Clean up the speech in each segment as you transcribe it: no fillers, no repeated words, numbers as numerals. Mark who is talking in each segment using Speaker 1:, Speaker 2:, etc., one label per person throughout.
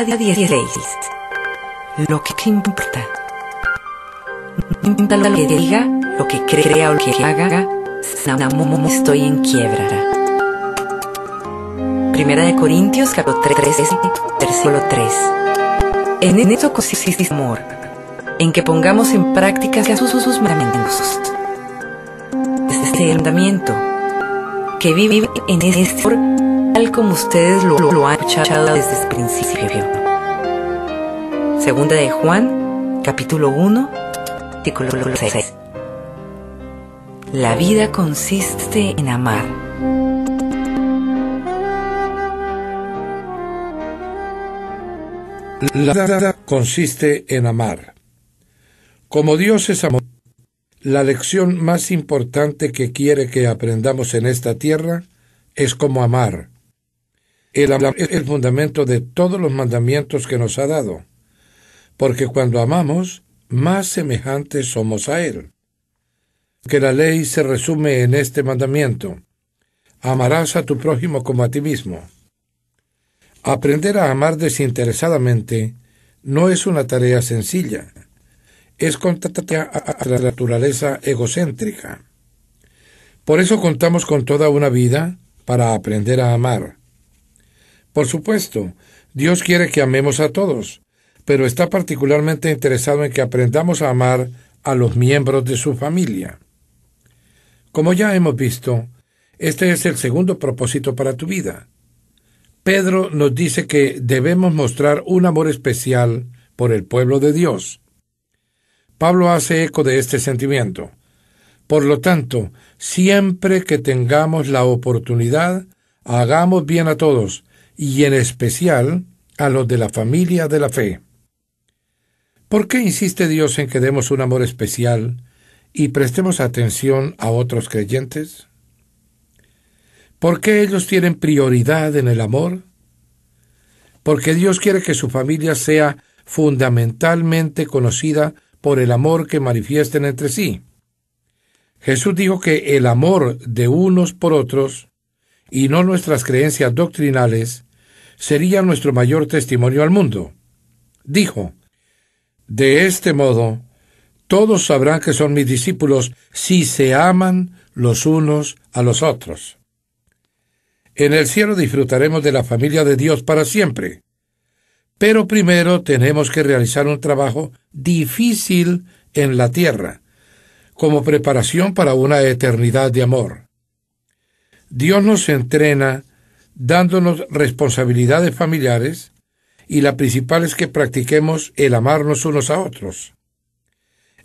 Speaker 1: 16. Lo que importa. No importa lo que diga, lo que crea o lo que haga, estoy en quiebra. Primera de Corintios, capítulo 13, versículo 3. En esto consiste el amor, en que pongamos en práctica sus mandamientos. Este es el mandamiento, que vive en este amor, tal como ustedes lo han escuchado desde el principio. Segunda de Juan, capítulo 1, versículo 6. La vida consiste en amar.
Speaker 2: La vida consiste en amar. Como Dios es amor, la lección más importante que quiere que aprendamos en esta tierra es cómo amar. El amor es el fundamento de todos los mandamientos que nos ha dado, porque cuando amamos, más semejantes somos a Él. Que la ley se resume en este mandamiento: amarás a tu prójimo como a ti mismo. Aprender a amar desinteresadamente no es una tarea sencilla. Es contraria a la naturaleza egocéntrica. Por eso contamos con toda una vida para aprender a amar. Por supuesto, Dios quiere que amemos a todos, pero está particularmente interesado en que aprendamos a amar a los miembros de su familia. Como ya hemos visto, este es el segundo propósito para tu vida. Pedro nos dice que debemos mostrar un amor especial por el pueblo de Dios. Pablo hace eco de este sentimiento. Por lo tanto, siempre que tengamos la oportunidad, hagamos bien a todos, y en especial a los de la familia de la fe. ¿Por qué insiste Dios en que demos un amor especial y prestemos atención a otros creyentes? ¿Por qué ellos tienen prioridad en el amor? Porque Dios quiere que su familia sea fundamentalmente conocida por el amor que manifiesten entre sí. Jesús dijo que el amor de unos por otros, y no nuestras creencias doctrinales, sería nuestro mayor testimonio al mundo. Dijo: de este modo, todos sabrán que son mis discípulos si se aman los unos a los otros. En el cielo disfrutaremos de la familia de Dios para siempre. Pero primero tenemos que realizar un trabajo difícil en la tierra, como preparación para una eternidad de amor. Dios nos entrena dándonos responsabilidades familiares, y la principal es que practiquemos el amarnos unos a otros.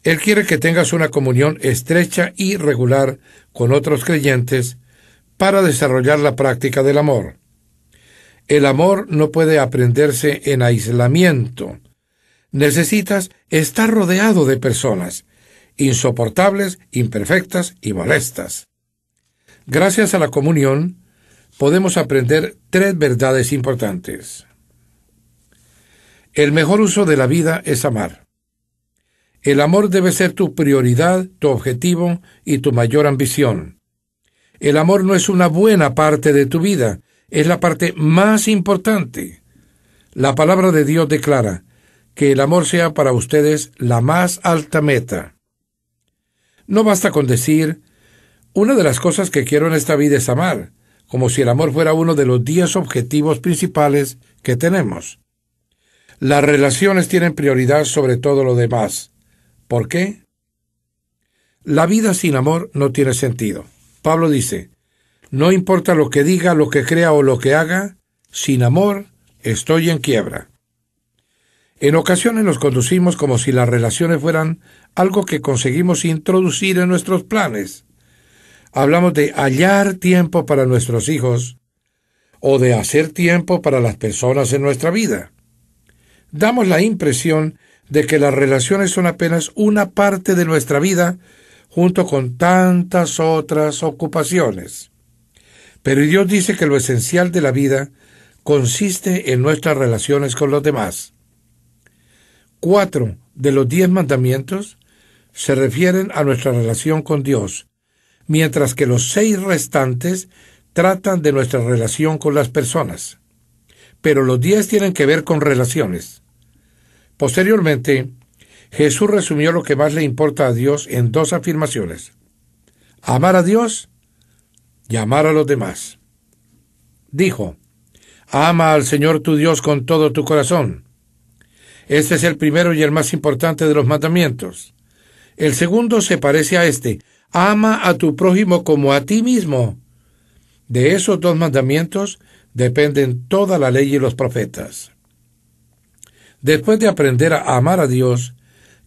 Speaker 2: Él quiere que tengas una comunión estrecha y regular con otros creyentes para desarrollar la práctica del amor. El amor no puede aprenderse en aislamiento. Necesitas estar rodeado de personas insoportables, imperfectas y molestas. Gracias a la comunión, podemos aprender 3 verdades importantes. El mejor uso de la vida es amar. El amor debe ser tu prioridad, tu objetivo y tu mayor ambición. El amor no es una buena parte de tu vida, es la parte más importante. La palabra de Dios declara que el amor sea para ustedes la más alta meta. No basta con decir: una de las cosas que quiero en esta vida es amar, como si el amor fuera uno de los 10 objetivos principales que tenemos. Las relaciones tienen prioridad sobre todo lo demás. ¿Por qué? La vida sin amor no tiene sentido. Pablo dice: no importa lo que diga, lo que crea o lo que haga, sin amor estoy en quiebra. En ocasiones nos conducimos como si las relaciones fueran algo que conseguimos introducir en nuestros planes. Hablamos de hallar tiempo para nuestros hijos o de hacer tiempo para las personas en nuestra vida. Damos la impresión de que las relaciones son apenas una parte de nuestra vida junto con tantas otras ocupaciones. Pero Dios dice que lo esencial de la vida consiste en nuestras relaciones con los demás. 4 de los 10 mandamientos se refieren a nuestra relación con Dios, mientras que los 6 restantes tratan de nuestra relación con las personas. pero los 10 tienen que ver con relaciones. Posteriormente, Jesús resumió lo que más le importa a Dios en 2 afirmaciones: amar a Dios y amar a los demás. Dijo: ama al Señor tu Dios con todo tu corazón. Este es el primero y el más importante de los mandamientos. El segundo se parece a este: ama a tu prójimo como a ti mismo. De esos 2 mandamientos dependen toda la ley y los profetas. Después de aprender a amar a Dios,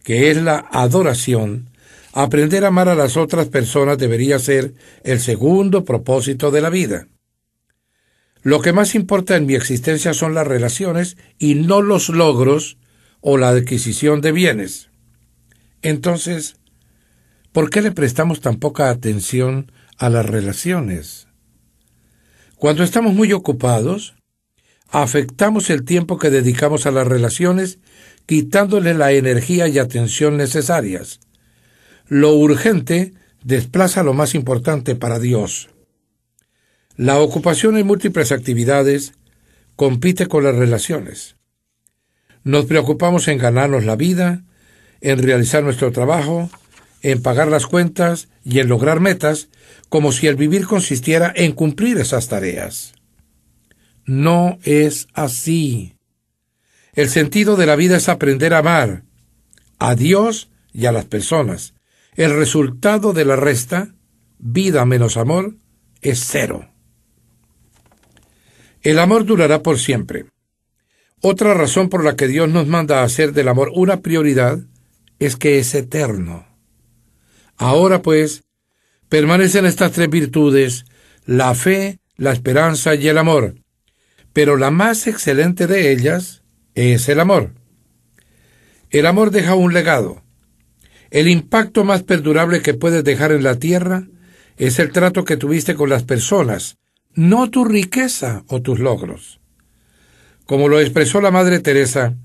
Speaker 2: que es la adoración, aprender a amar a las otras personas debería ser el segundo propósito de la vida. Lo que más importa en mi existencia son las relaciones y no los logros o la adquisición de bienes. Entonces, ¿por qué le prestamos tan poca atención a las relaciones? Cuando estamos muy ocupados, afectamos el tiempo que dedicamos a las relaciones, quitándole la energía y atención necesarias. Lo urgente desplaza lo más importante para Dios. La ocupación en múltiples actividades compite con las relaciones. Nos preocupamos en ganarnos la vida, en realizar nuestro trabajo, en pagar las cuentas y en lograr metas, como si el vivir consistiera en cumplir esas tareas. No es así. El sentido de la vida es aprender a amar a Dios y a las personas. El resultado de la resta, vida menos amor, es 0. El amor durará por siempre. Otra razón por la que Dios nos manda a hacer del amor una prioridad es que es eterno. Ahora pues, permanecen estas 3 virtudes: la fe, la esperanza y el amor. Pero la más excelente de ellas es el amor. El amor deja un legado. El impacto más perdurable que puedes dejar en la tierra es el trato que tuviste con las personas, no tu riqueza o tus logros. Como lo expresó la Madre Teresa,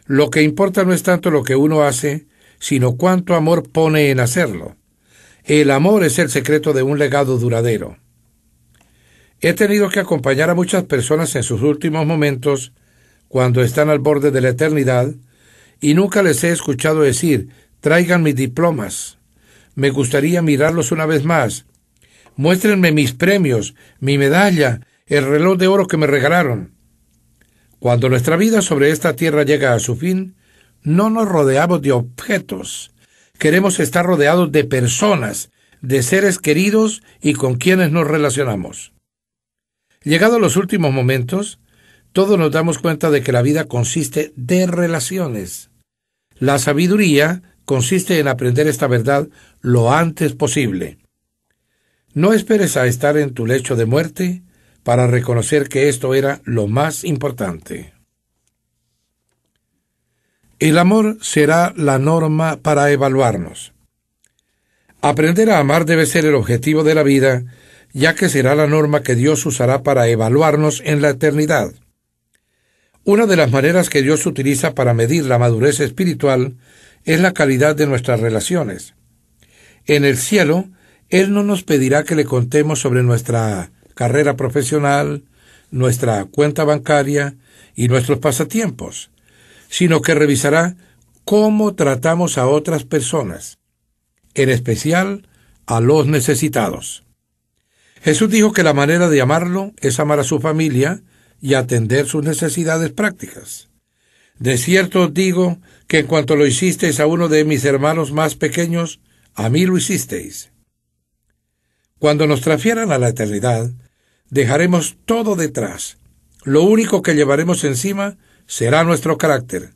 Speaker 2: lo que importa no es tanto lo que uno hace, sino cuánto amor pone en hacerlo. El amor es el secreto de un legado duradero. He tenido que acompañar a muchas personas en sus últimos momentos, cuando están al borde de la eternidad, y nunca les he escuchado decir: traigan mis diplomas, me gustaría mirarlos una vez más, muéstrenme mis premios, mi medalla, el reloj de oro que me regalaron. Cuando nuestra vida sobre esta tierra llega a su fin, no nos rodeamos de objetos. Queremos estar rodeados de personas, de seres queridos y con quienes nos relacionamos. Llegados los últimos momentos, todos nos damos cuenta de que la vida consiste de relaciones. La sabiduría consiste en aprender esta verdad lo antes posible. No esperes a estar en tu lecho de muerte para reconocer que esto era lo más importante. El amor será la norma para evaluarnos. Aprender a amar debe ser el objetivo de la vida, ya que será la norma que Dios usará para evaluarnos en la eternidad. Una de las maneras que Dios utiliza para medir la madurez espiritual es la calidad de nuestras relaciones. En el cielo, Él no nos pedirá que le contemos sobre nuestra carrera profesional, nuestra cuenta bancaria y nuestros pasatiempos, sino que revisará cómo tratamos a otras personas, en especial a los necesitados. Jesús dijo que la manera de amarlo es amar a su familia y atender sus necesidades prácticas. De cierto os digo que en cuanto lo hicisteis a uno de mis hermanos más pequeños, a mí lo hicisteis. Cuando nos transfieran a la eternidad, dejaremos todo detrás. Lo único que llevaremos encima será nuestro carácter.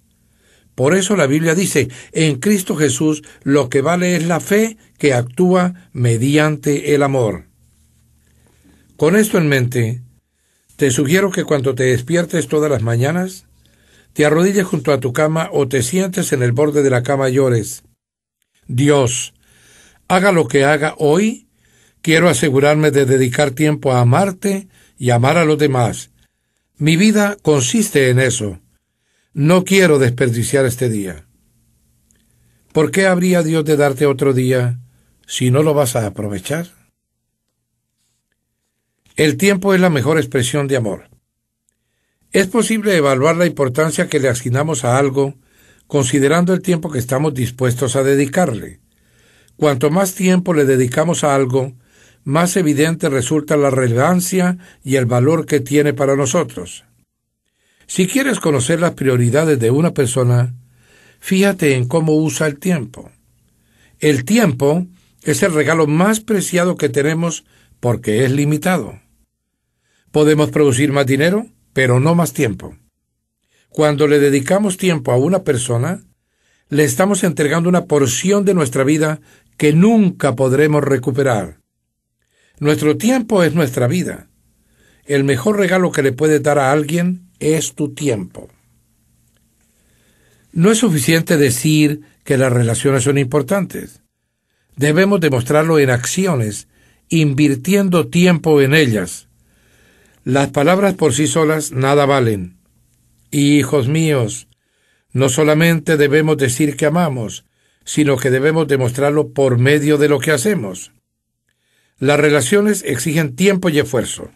Speaker 2: Por eso la Biblia dice: en Cristo Jesús lo que vale es la fe que actúa mediante el amor. Con esto en mente, te sugiero que cuando te despiertes todas las mañanas, te arrodilles junto a tu cama o te sientes en el borde de la cama y ores: Dios, haga lo que haga hoy, quiero asegurarme de dedicar tiempo a amarte y amar a los demás. Mi vida consiste en eso. No quiero desperdiciar este día. ¿Por qué habría Dios de darte otro día si no lo vas a aprovechar? El tiempo es la mejor expresión de amor. Es posible evaluar la importancia que le asignamos a algo considerando el tiempo que estamos dispuestos a dedicarle. Cuanto más tiempo le dedicamos a algo, más evidente resulta la relevancia y el valor que tiene para nosotros. Si quieres conocer las prioridades de una persona, fíjate en cómo usa el tiempo. El tiempo es el regalo más preciado que tenemos porque es limitado. Podemos producir más dinero, pero no más tiempo. Cuando le dedicamos tiempo a una persona, le estamos entregando una porción de nuestra vida que nunca podremos recuperar. Nuestro tiempo es nuestra vida. El mejor regalo que le puedes dar a alguien es tu tiempo. No es suficiente decir que las relaciones son importantes. Debemos demostrarlo en acciones, invirtiendo tiempo en ellas. Las palabras por sí solas nada valen. Hijos míos, no solamente debemos decir que amamos, sino que debemos demostrarlo por medio de lo que hacemos. Las relaciones exigen tiempo y esfuerzo.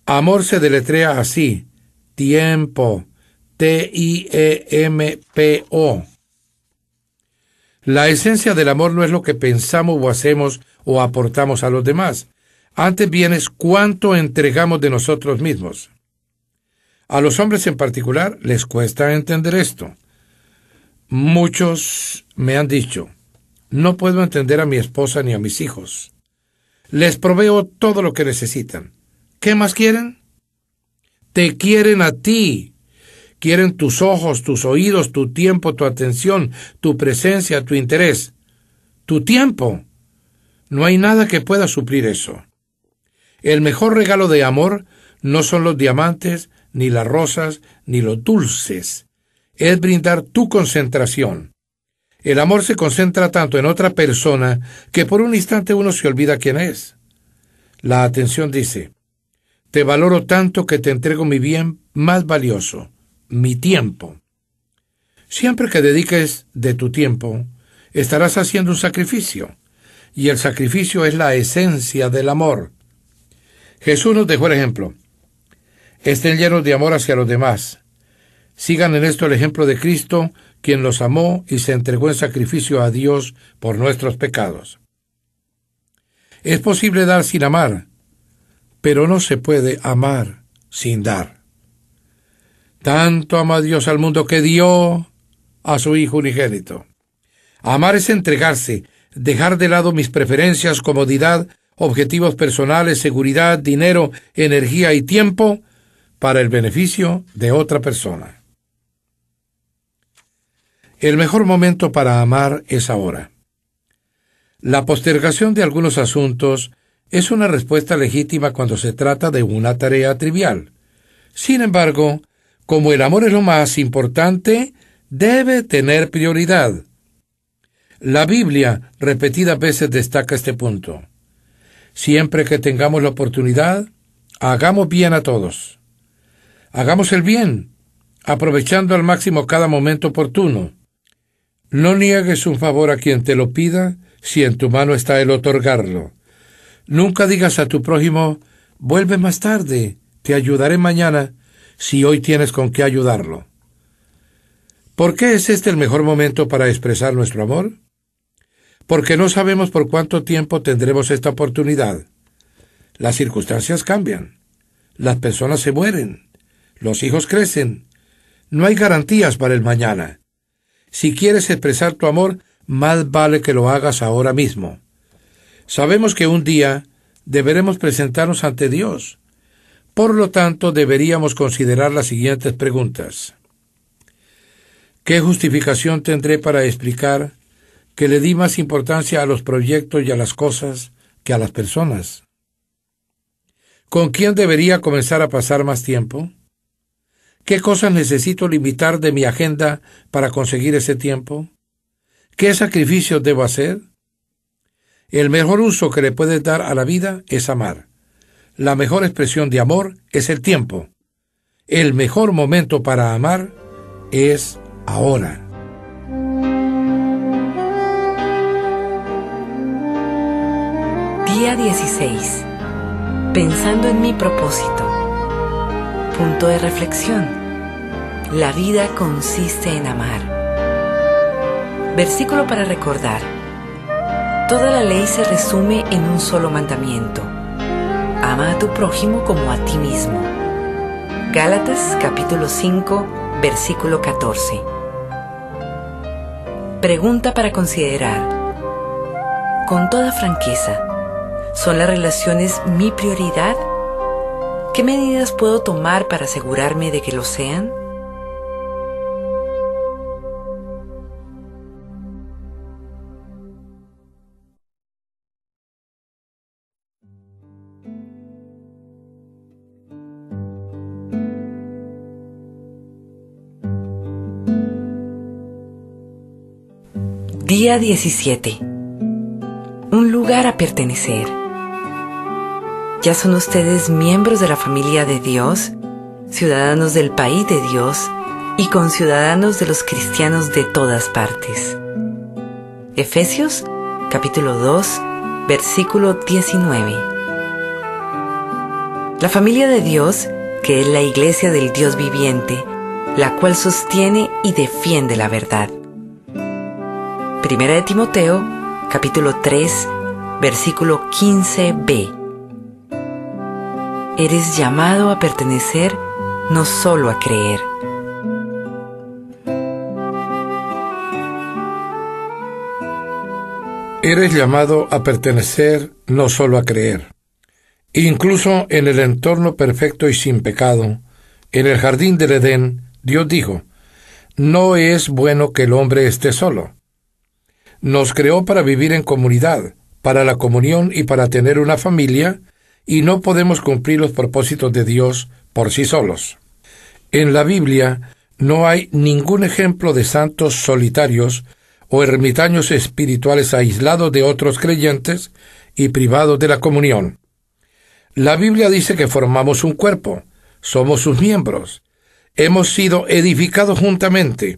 Speaker 2: Amor se deletrea así: tiempo, T-I-E-M-P-O. La esencia del amor no es lo que pensamos o hacemos o aportamos a los demás. Antes bien es cuánto entregamos de nosotros mismos. A los hombres en particular les cuesta entender esto. Muchos me han dicho: no puedo entender a mi esposa ni a mis hijos. Les proveo todo lo que necesitan. ¿Qué más quieren? Te quieren a ti. Quieren tus ojos, tus oídos, tu tiempo, tu atención, tu presencia, tu interés. Tu tiempo. No hay nada que pueda suplir eso. El mejor regalo de amor no son los diamantes, ni las rosas, ni los dulces. Es brindar tu concentración. El amor se concentra tanto en otra persona que por un instante uno se olvida quién es. La atención dice: te valoro tanto que te entrego mi bien más valioso, mi tiempo. Siempre que dediques de tu tiempo, estarás haciendo un sacrificio, y el sacrificio es la esencia del amor. Jesús nos dejó el ejemplo. Estén llenos de amor hacia los demás. Sigan en esto el ejemplo de Cristo, quien los amó y se entregó en sacrificio a Dios por nuestros pecados. Es posible dar sin amar, pero no se puede amar sin dar. Tanto ama Dios al mundo que dio a su Hijo unigénito. Amar es entregarse, dejar de lado mis preferencias, comodidad, objetivos personales, seguridad, dinero, energía y tiempo para el beneficio de otra persona. El mejor momento para amar es ahora. La postergación de algunos asuntos es una respuesta legítima cuando se trata de una tarea trivial. Sin embargo, como el amor es lo más importante, debe tener prioridad. La Biblia repetidas veces destaca este punto. Siempre que tengamos la oportunidad, hagamos bien a todos. Hagamos el bien, aprovechando al máximo cada momento oportuno. No niegues un favor a quien te lo pida, si en tu mano está el otorgarlo. Nunca digas a tu prójimo: vuelve más tarde, te ayudaré mañana, si hoy tienes con qué ayudarlo. ¿Por qué es este el mejor momento para expresar nuestro amor? Porque no sabemos por cuánto tiempo tendremos esta oportunidad. Las circunstancias cambian. Las personas se mueren. Los hijos crecen. No hay garantías para el mañana. Si quieres expresar tu amor, más vale que lo hagas ahora mismo. Sabemos que un día deberemos presentarnos ante Dios. Por lo tanto, deberíamos considerar las siguientes preguntas. ¿Qué justificación tendré para explicar que le di más importancia a los proyectos y a las cosas que a las personas? ¿Con quién debería comenzar a pasar más tiempo? ¿Qué cosas necesito limitar de mi agenda para conseguir ese tiempo? ¿Qué sacrificios debo hacer? El mejor uso que le puedes dar a la vida es amar. La mejor expresión de amor es el tiempo. El mejor momento para amar es ahora.
Speaker 1: Día 16. Pensando en mi propósito. punto de reflexión. La vida consiste en amar. Versículo para recordar. Toda la ley se resume en un solo mandamiento. Ama a tu prójimo como a ti mismo. Gálatas capítulo 5, versículo 14. Pregunta para considerar. Con toda franqueza, ¿son las relaciones mi prioridad? ¿Qué medidas puedo tomar para asegurarme de que lo sean? Día 17. Un lugar a pertenecer. ¿Ya son ustedes miembros de la familia de Dios, ciudadanos del país de Dios y conciudadanos de los cristianos de todas partes? Efesios, capítulo 2, versículo 19. La familia de Dios, que es la iglesia del Dios viviente, la cual sostiene y defiende la verdad. Primera de Timoteo, capítulo 3, versículo 15b. Eres llamado a pertenecer, no solo a creer.
Speaker 2: Eres llamado a pertenecer, no solo a creer. Incluso en el entorno perfecto y sin pecado, en el jardín del Edén, Dios dijo: no es bueno que el hombre esté solo. Nos creó para vivir en comunidad, para la comunión y para tener una familia, y no podemos cumplir los propósitos de Dios por sí solos. En la Biblia no hay ningún ejemplo de santos solitarios o ermitaños espirituales aislados de otros creyentes y privados de la comunión. La Biblia dice que formamos un cuerpo, somos sus miembros, hemos sido edificados juntamente,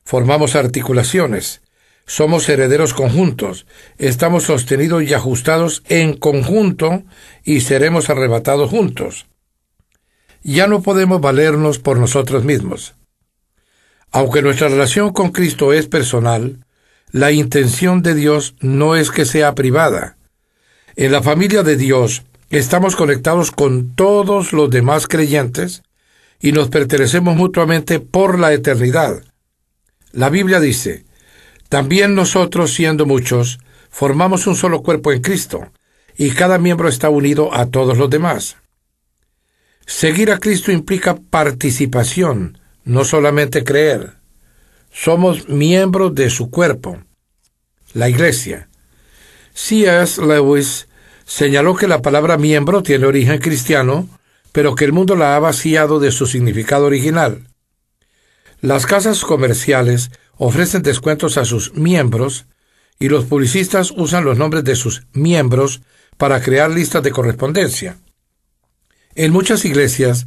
Speaker 2: formamos articulaciones, somos herederos conjuntos, estamos sostenidos y ajustados en conjunto y seremos arrebatados juntos. Ya no podemos valernos por nosotros mismos. Aunque nuestra relación con Cristo es personal, la intención de Dios no es que sea privada. En la familia de Dios estamos conectados con todos los demás creyentes y nos pertenecemos mutuamente por la eternidad. La Biblia dice: también nosotros, siendo muchos, formamos un solo cuerpo en Cristo, y cada miembro está unido a todos los demás. Seguir a Cristo implica participación, no solamente creer. Somos miembros de su cuerpo, la Iglesia. C.S. Lewis señaló que la palabra miembro tiene origen cristiano, pero que el mundo la ha vaciado de su significado original. Las casas comerciales ofrecen descuentos a sus miembros y los publicistas usan los nombres de sus miembros para crear listas de correspondencia. En muchas iglesias,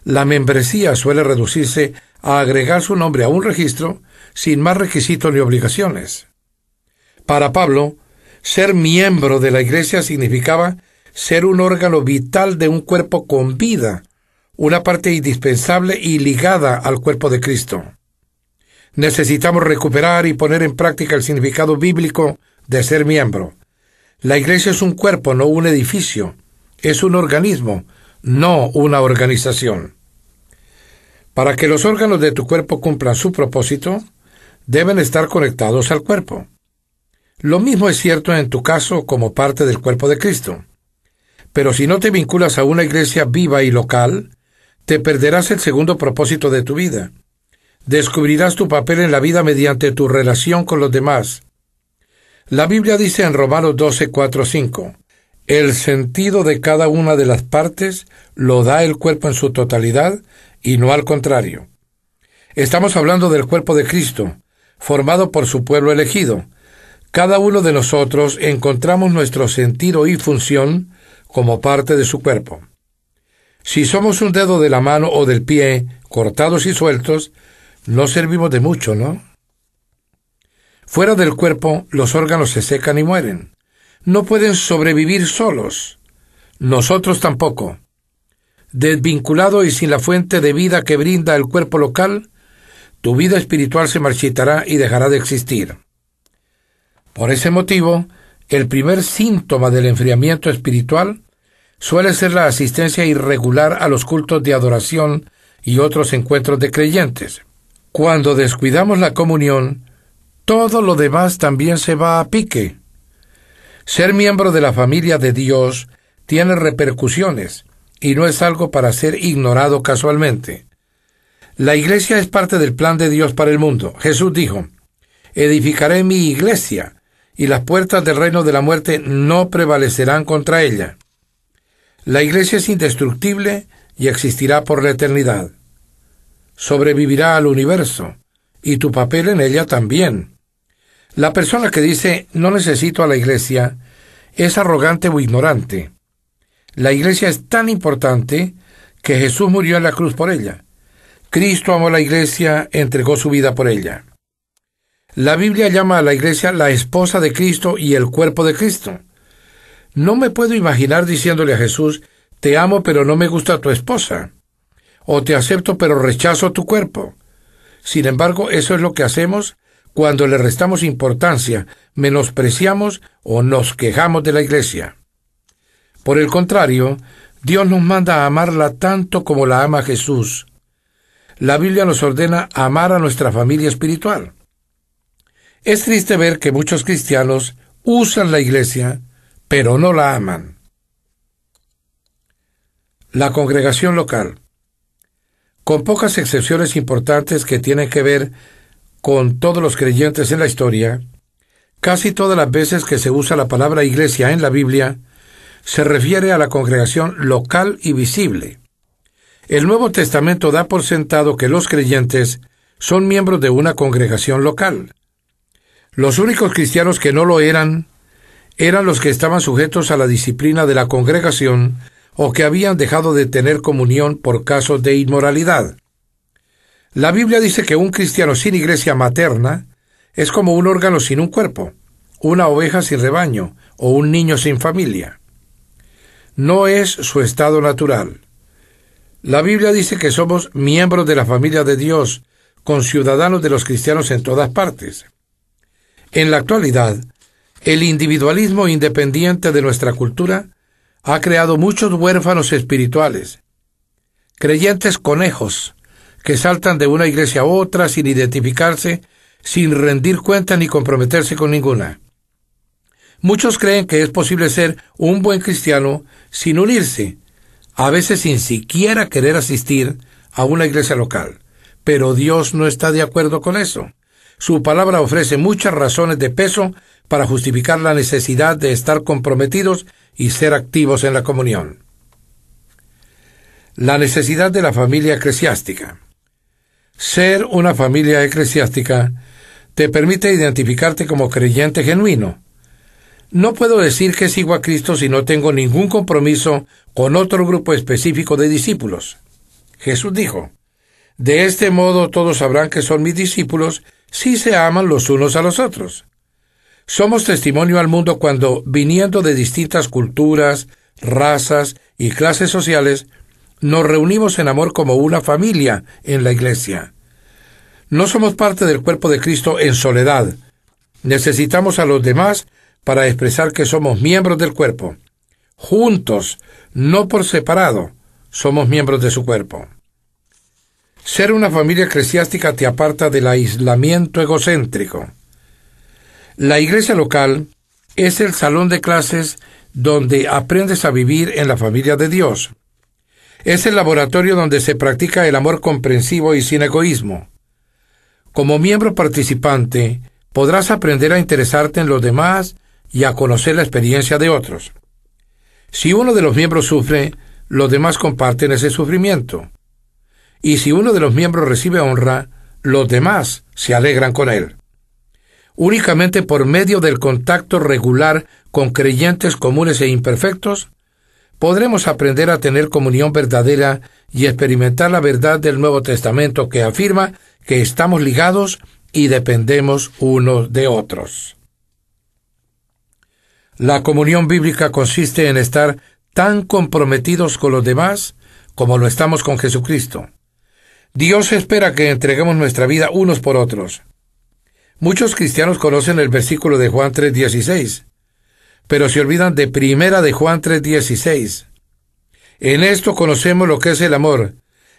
Speaker 2: la membresía suele reducirse a agregar su nombre a un registro sin más requisitos ni obligaciones. Para Pablo, ser miembro de la iglesia significaba ser un órgano vital de un cuerpo con vida, una parte indispensable y ligada al cuerpo de Cristo. Necesitamos recuperar y poner en práctica el significado bíblico de ser miembro. La iglesia es un cuerpo, no un edificio. Es un organismo, no una organización. Para que los órganos de tu cuerpo cumplan su propósito, deben estar conectados al cuerpo. Lo mismo es cierto en tu caso como parte del cuerpo de Cristo. Pero si no te vinculas a una iglesia viva y local, te perderás el segundo propósito de tu vida. Descubrirás tu papel en la vida mediante tu relación con los demás. La Biblia dice en Romanos 12, 4, 5, el sentido de cada una de las partes lo da el cuerpo en su totalidad y no al contrario. Estamos hablando del cuerpo de Cristo, formado por su pueblo elegido. Cada uno de nosotros encontramos nuestro sentido y función como parte de su cuerpo. Si somos un dedo de la mano o del pie, cortados y sueltos, no servimos de mucho, ¿no? Fuera del cuerpo, los órganos se secan y mueren. No pueden sobrevivir solos. Nosotros tampoco. Desvinculado y sin la fuente de vida que brinda el cuerpo local, tu vida espiritual se marchitará y dejará de existir. Por ese motivo, el primer síntoma del enfriamiento espiritual suele ser la asistencia irregular a los cultos de adoración y otros encuentros de creyentes. Cuando descuidamos la comunión, todo lo demás también se va a pique. Ser miembro de la familia de Dios tiene repercusiones y no es algo para ser ignorado casualmente. La iglesia es parte del plan de Dios para el mundo. Jesús dijo: edificaré mi iglesia, y las puertas del reino de la muerte no prevalecerán contra ella. La iglesia es indestructible y existirá por la eternidad. Sobrevivirá al universo, y tu papel en ella también. La persona que dice no necesito a la iglesia es arrogante o ignorante. La iglesia es tan importante que Jesús murió en la cruz por ella. Cristo amó a la iglesia, entregó su vida por ella. La Biblia llama a la iglesia la esposa de Cristo y el cuerpo de Cristo. No me puedo imaginar diciéndole a Jesús: te amo pero no me gusta tu esposa, o te acepto pero rechazo tu cuerpo. Sin embargo, eso es lo que hacemos cuando le restamos importancia, menospreciamos o nos quejamos de la iglesia. Por el contrario, Dios nos manda a amarla tanto como la ama Jesús. La Biblia nos ordena amar a nuestra familia espiritual. Es triste ver que muchos cristianos usan la iglesia, pero no la aman. La congregación local. Con pocas excepciones importantes que tienen que ver con todos los creyentes en la historia, casi todas las veces que se usa la palabra iglesia en la Biblia, se refiere a la congregación local y visible. El Nuevo Testamento da por sentado que los creyentes son miembros de una congregación local. Los únicos cristianos que no lo eran los que estaban sujetos a la disciplina de la congregación o que habían dejado de tener comunión por casos de inmoralidad. La Biblia dice que un cristiano sin iglesia materna es como un órgano sin un cuerpo, una oveja sin rebaño o un niño sin familia. No es su estado natural. La Biblia dice que somos miembros de la familia de Dios, conciudadanos de los cristianos en todas partes. En la actualidad, el individualismo independiente de nuestra cultura ha creado muchos huérfanos espirituales, creyentes conejos, que saltan de una iglesia a otra sin identificarse, sin rendir cuenta ni comprometerse con ninguna. Muchos creen que es posible ser un buen cristiano sin unirse, a veces sin siquiera querer asistir a una iglesia local. Pero Dios no está de acuerdo con eso. Su palabra ofrece muchas razones de peso para justificar la necesidad de estar comprometidos y ser activos en la comunión. La necesidad de la familia eclesiástica. Ser una familia eclesiástica te permite identificarte como creyente genuino. No puedo decir que sigo a Cristo si no tengo ningún compromiso con otro grupo específico de discípulos. Jesús dijo: de este modo todos sabrán que son mis discípulos si se aman los unos a los otros. Somos testimonio al mundo cuando, viniendo de distintas culturas, razas y clases sociales, nos reunimos en amor como una familia en la iglesia. No somos parte del cuerpo de Cristo en soledad. Necesitamos a los demás para expresar que somos miembros del cuerpo. Juntos, no por separado, somos miembros de su cuerpo. Ser una familia eclesiástica te aparta del aislamiento egocéntrico. La iglesia local es el salón de clases donde aprendes a vivir en la familia de Dios. Es el laboratorio donde se practica el amor comprensivo y sin egoísmo. Como miembro participante, podrás aprender a interesarte en los demás y a conocer la experiencia de otros. Si uno de los miembros sufre, los demás comparten ese sufrimiento. Y si uno de los miembros recibe honra, los demás se alegran con él. Únicamente por medio del contacto regular con creyentes comunes e imperfectos, podremos aprender a tener comunión verdadera y experimentar la verdad del Nuevo Testamento que afirma que estamos ligados y dependemos unos de otros. La comunión bíblica consiste en estar tan comprometidos con los demás como lo estamos con Jesucristo. Dios espera que entreguemos nuestra vida unos por otros. Muchos cristianos conocen el versículo de Juan 3:16, pero se olvidan de primera de Juan 3:16. En esto conocemos lo que es el amor,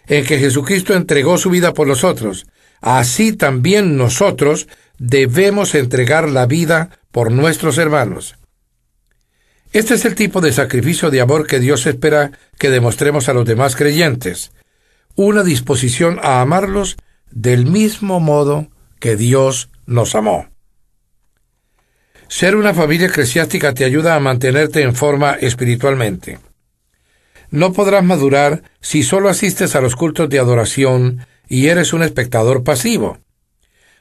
Speaker 2: en que Jesucristo entregó su vida por nosotros. Así también nosotros debemos entregar la vida por nuestros hermanos. Este es el tipo de sacrificio de amor que Dios espera que demostremos a los demás creyentes. Una disposición a amarlos del mismo modo que Dios nos amó. Ser una familia eclesiástica te ayuda a mantenerte en forma espiritualmente. No podrás madurar si solo asistes a los cultos de adoración y eres un espectador pasivo.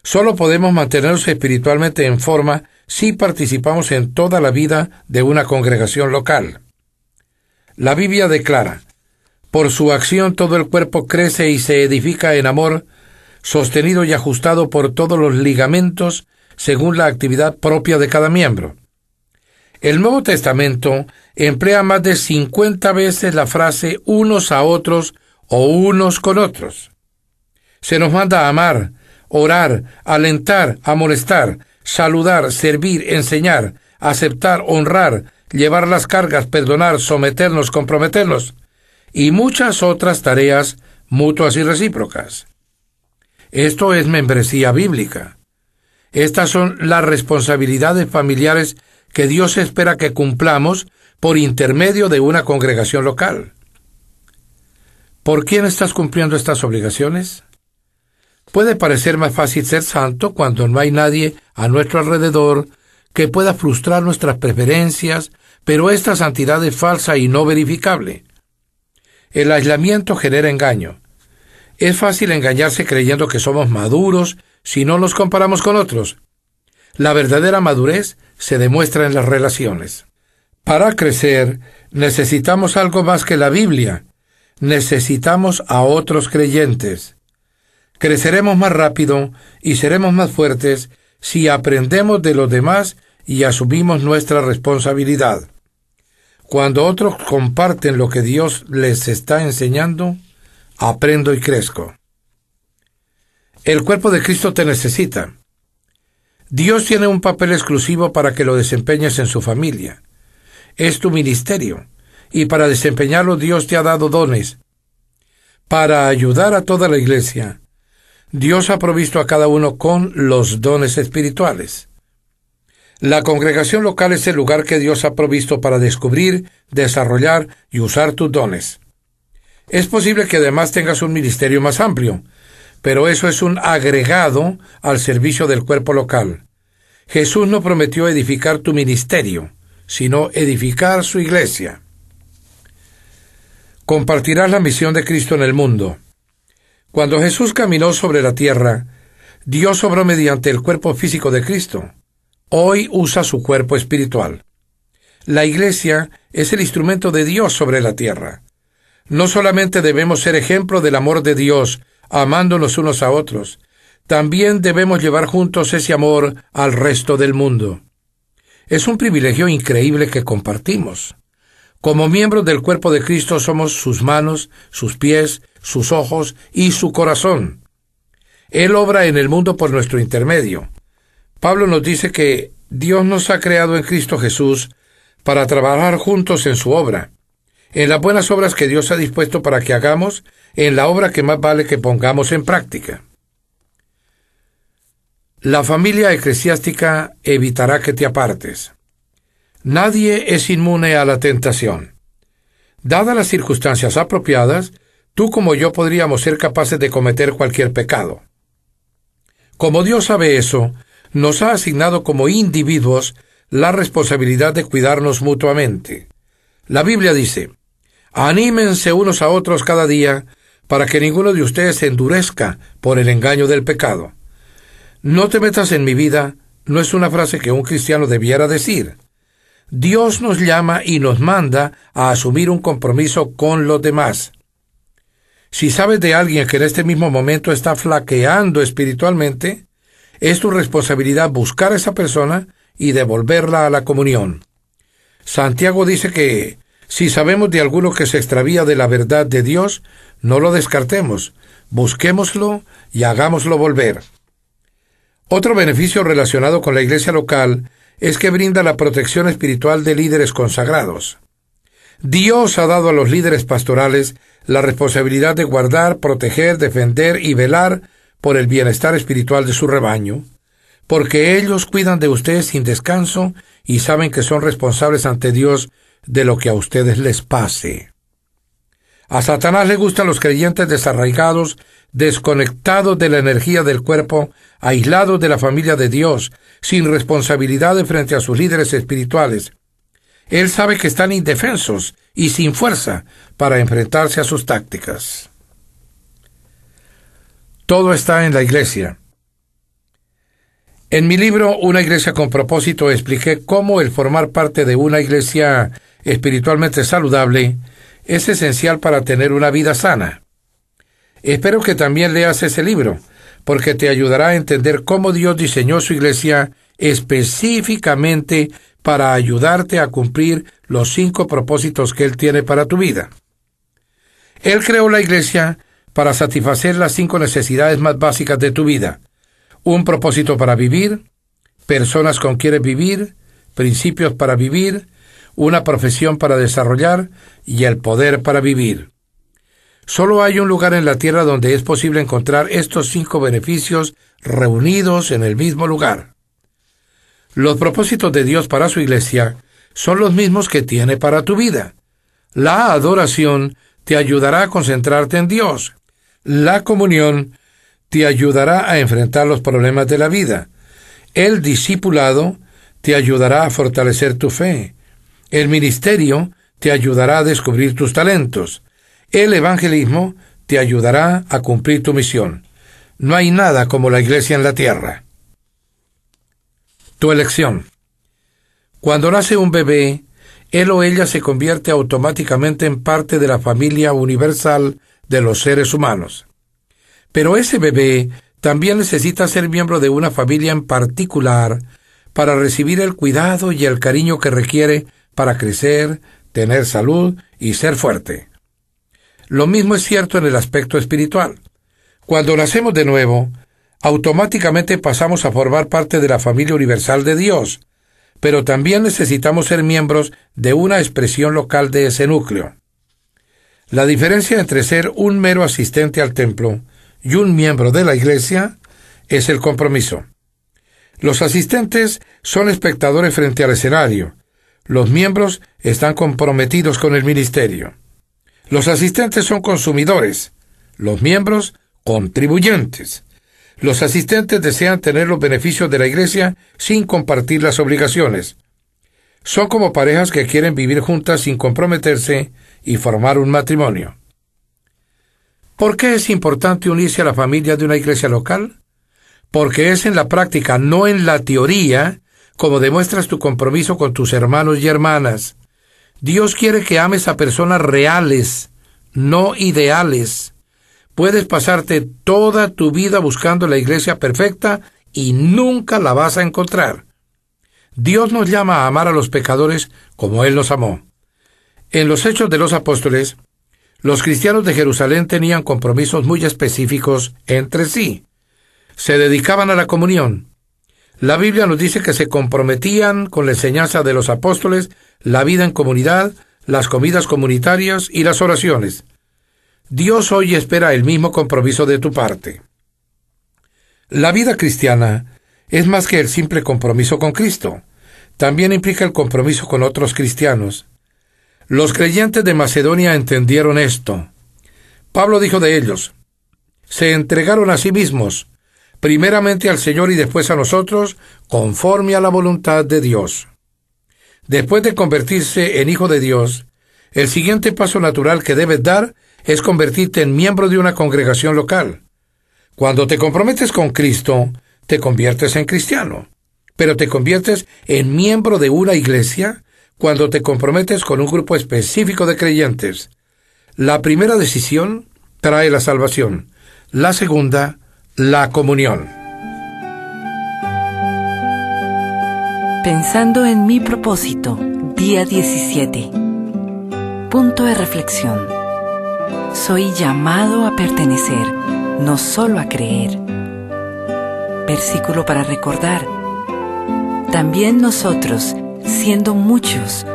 Speaker 2: Solo podemos mantenernos espiritualmente en forma si participamos en toda la vida de una congregación local. La Biblia declara: por su acción todo el cuerpo crece y se edifica en amor, sostenido y ajustado por todos los ligamentos según la actividad propia de cada miembro. El Nuevo Testamento emplea más de 50 veces la frase unos a otros o unos con otros. Se nos manda a amar, orar, alentar, amonestar, saludar, servir, enseñar, aceptar, honrar, llevar las cargas, perdonar, someternos, comprometernos, y muchas otras tareas mutuas y recíprocas. Esto es membresía bíblica. Estas son las responsabilidades familiares que Dios espera que cumplamos por intermedio de una congregación local. ¿Por quién estás cumpliendo estas obligaciones? Puede parecer más fácil ser santo cuando no hay nadie a nuestro alrededor que pueda frustrar nuestras preferencias, pero esta santidad es falsa y no verificable. El aislamiento genera engaño. Es fácil engañarse creyendo que somos maduros si no nos comparamos con otros. La verdadera madurez se demuestra en las relaciones. Para crecer, necesitamos algo más que la Biblia. Necesitamos a otros creyentes. Creceremos más rápido y seremos más fuertes si aprendemos de los demás y asumimos nuestra responsabilidad. Cuando otros comparten lo que Dios les está enseñando, aprendo y crezco. El cuerpo de Cristo te necesita. Dios tiene un papel exclusivo para que lo desempeñes en su familia. Es tu ministerio, y para desempeñarlo Dios te ha dado dones. Para ayudar a toda la iglesia, Dios ha provisto a cada uno con los dones espirituales. La congregación local es el lugar que Dios ha provisto para descubrir, desarrollar y usar tus dones. Es posible que además tengas un ministerio más amplio, pero eso es un agregado al servicio del cuerpo local. Jesús no prometió edificar tu ministerio, sino edificar su iglesia. Compartirás la misión de Cristo en el mundo. Cuando Jesús caminó sobre la tierra, Dios obró mediante el cuerpo físico de Cristo. Hoy usa su cuerpo espiritual. La iglesia es el instrumento de Dios sobre la tierra. No solamente debemos ser ejemplo del amor de Dios, amándonos unos a otros, también debemos llevar juntos ese amor al resto del mundo. Es un privilegio increíble que compartimos. Como miembros del cuerpo de Cristo somos sus manos, sus pies, sus ojos y su corazón. Él obra en el mundo por nuestro intermedio. Pablo nos dice que Dios nos ha creado en Cristo Jesús para trabajar juntos en su obra, en las buenas obras que Dios ha dispuesto para que hagamos, en la obra que más vale que pongamos en práctica. La familia eclesiástica evitará que te apartes. Nadie es inmune a la tentación. Dadas las circunstancias apropiadas, tú como yo podríamos ser capaces de cometer cualquier pecado. Como Dios sabe eso, nos ha asignado como individuos la responsabilidad de cuidarnos mutuamente. La Biblia dice: anímense unos a otros cada día para que ninguno de ustedes se endurezca por el engaño del pecado. No te metas en mi vida no es una frase que un cristiano debiera decir. Dios nos llama y nos manda a asumir un compromiso con los demás. Si sabes de alguien que en este mismo momento está flaqueando espiritualmente, es tu responsabilidad buscar a esa persona y devolverla a la comunión. Santiago dice que Si sabemos de alguno que se extravía de la verdad de Dios, no lo descartemos, busquémoslo y hagámoslo volver. Otro beneficio relacionado con la iglesia local es que brinda la protección espiritual de líderes consagrados. Dios ha dado a los líderes pastorales la responsabilidad de guardar, proteger, defender y velar por el bienestar espiritual de su rebaño, porque ellos cuidan de ustedes sin descanso y saben que son responsables ante Dios de lo que a ustedes les pase. A Satanás le gustan los creyentes desarraigados, desconectados de la energía del cuerpo, aislados de la familia de Dios, sin responsabilidades frente a sus líderes espirituales. Él sabe que están indefensos y sin fuerza para enfrentarse a sus tácticas. Todo está en la iglesia. En mi libro Una iglesia con propósito expliqué cómo el formar parte de una iglesia espiritualmente saludable es esencial para tener una vida sana. Espero que también leas ese libro, porque te ayudará a entender cómo Dios diseñó su iglesia específicamente para ayudarte a cumplir los 5 propósitos que Él tiene para tu vida. Él creó la iglesia para satisfacer las 5 necesidades más básicas de tu vida: un propósito para vivir, personas con quienes vivir, principios para vivir, una profesión para desarrollar y el poder para vivir. Solo hay un lugar en la tierra donde es posible encontrar estos 5 beneficios reunidos en el mismo lugar. Los propósitos de Dios para su iglesia son los mismos que tiene para tu vida. La adoración te ayudará a concentrarte en Dios. La comunión te ayudará a enfrentar los problemas de la vida. El discipulado te ayudará a fortalecer tu fe. El ministerio te ayudará a descubrir tus talentos. El evangelismo te ayudará a cumplir tu misión. No hay nada como la iglesia en la tierra. Tu elección. Cuando nace un bebé, él o ella se convierte automáticamente en parte de la familia universal de los seres humanos. Pero ese bebé también necesita ser miembro de una familia en particular para recibir el cuidado y el cariño que requiere para crecer, tener salud y ser fuerte. Lo mismo es cierto en el aspecto espiritual. Cuando nacemos de nuevo, automáticamente pasamos a formar parte de la familia universal de Dios, pero también necesitamos ser miembros de una expresión local de ese núcleo. La diferencia entre ser un mero asistente al templo y un miembro de la iglesia es el compromiso. Los asistentes son espectadores frente al escenario. Los miembros están comprometidos con el ministerio. Los asistentes son consumidores. Los miembros, contribuyentes. Los asistentes desean tener los beneficios de la iglesia sin compartir las obligaciones. Son como parejas que quieren vivir juntas sin comprometerse y formar un matrimonio. ¿Por qué es importante unirse a la familia de una iglesia local? Porque es en la práctica, no en la teoría, como demuestras tu compromiso con tus hermanos y hermanas. Dios quiere que ames a personas reales, no ideales. Puedes pasarte toda tu vida buscando la iglesia perfecta y nunca la vas a encontrar. Dios nos llama a amar a los pecadores como Él nos amó. En los Hechos de los Apóstoles, los cristianos de Jerusalén tenían compromisos muy específicos entre sí. Se dedicaban a la comunión. La Biblia nos dice que se comprometían con la enseñanza de los apóstoles, la vida en comunidad, las comidas comunitarias y las oraciones. Dios hoy espera el mismo compromiso de tu parte. La vida cristiana es más que el simple compromiso con Cristo. También implica el compromiso con otros cristianos. Los creyentes de Macedonia entendieron esto. Pablo dijo de ellos: se entregaron a sí mismos, primeramente al Señor y después a nosotros, conforme a la voluntad de Dios. Después de convertirse en hijo de Dios, el siguiente paso natural que debes dar es convertirte en miembro de una congregación local. Cuando te comprometes con Cristo, te conviertes en cristiano, pero te conviertes en miembro de una iglesia cuando te comprometes con un grupo específico de creyentes. La primera decisión trae la salvación, la segunda, la comunión.
Speaker 1: Pensando en mi propósito, día 17. punto de reflexión. Soy llamado a pertenecer, no solo a creer. Versículo para recordar. También nosotros, siendo muchos,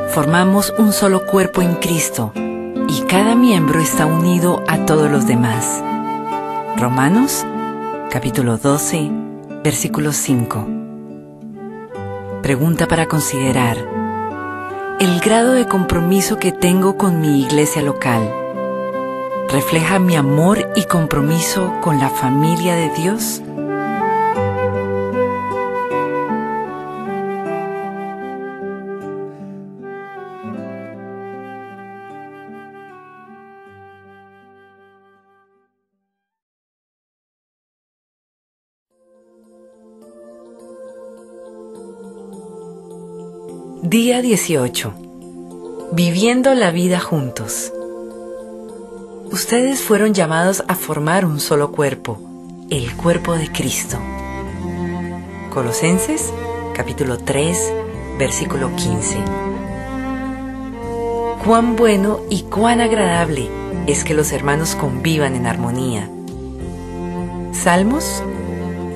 Speaker 1: formamos un solo cuerpo en Cristo, y cada miembro está unido a todos los demás. Romanos, capítulo 12, versículo 5. Pregunta para considerar. ¿El grado de compromiso que tengo con mi iglesia local refleja mi amor y compromiso con la familia de Dios? Día 18. Viviendo la vida juntos. Ustedes fueron llamados a formar un solo cuerpo, el cuerpo de Cristo. Colosenses, capítulo 3, versículo 15. Cuán bueno y cuán agradable es que los hermanos convivan en armonía. Salmos,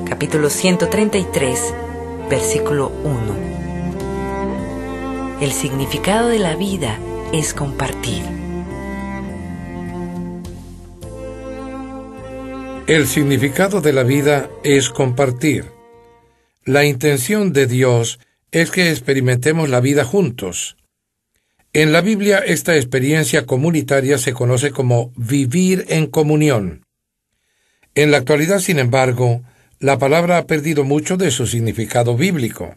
Speaker 1: capítulo 133, versículo 1. El significado de la vida es compartir.
Speaker 2: El significado de la vida es compartir. La intención de Dios es que experimentemos la vida juntos. En la Biblia, esta experiencia comunitaria se conoce como vivir en comunión. En la actualidad, sin embargo, la palabra ha perdido mucho de su significado bíblico.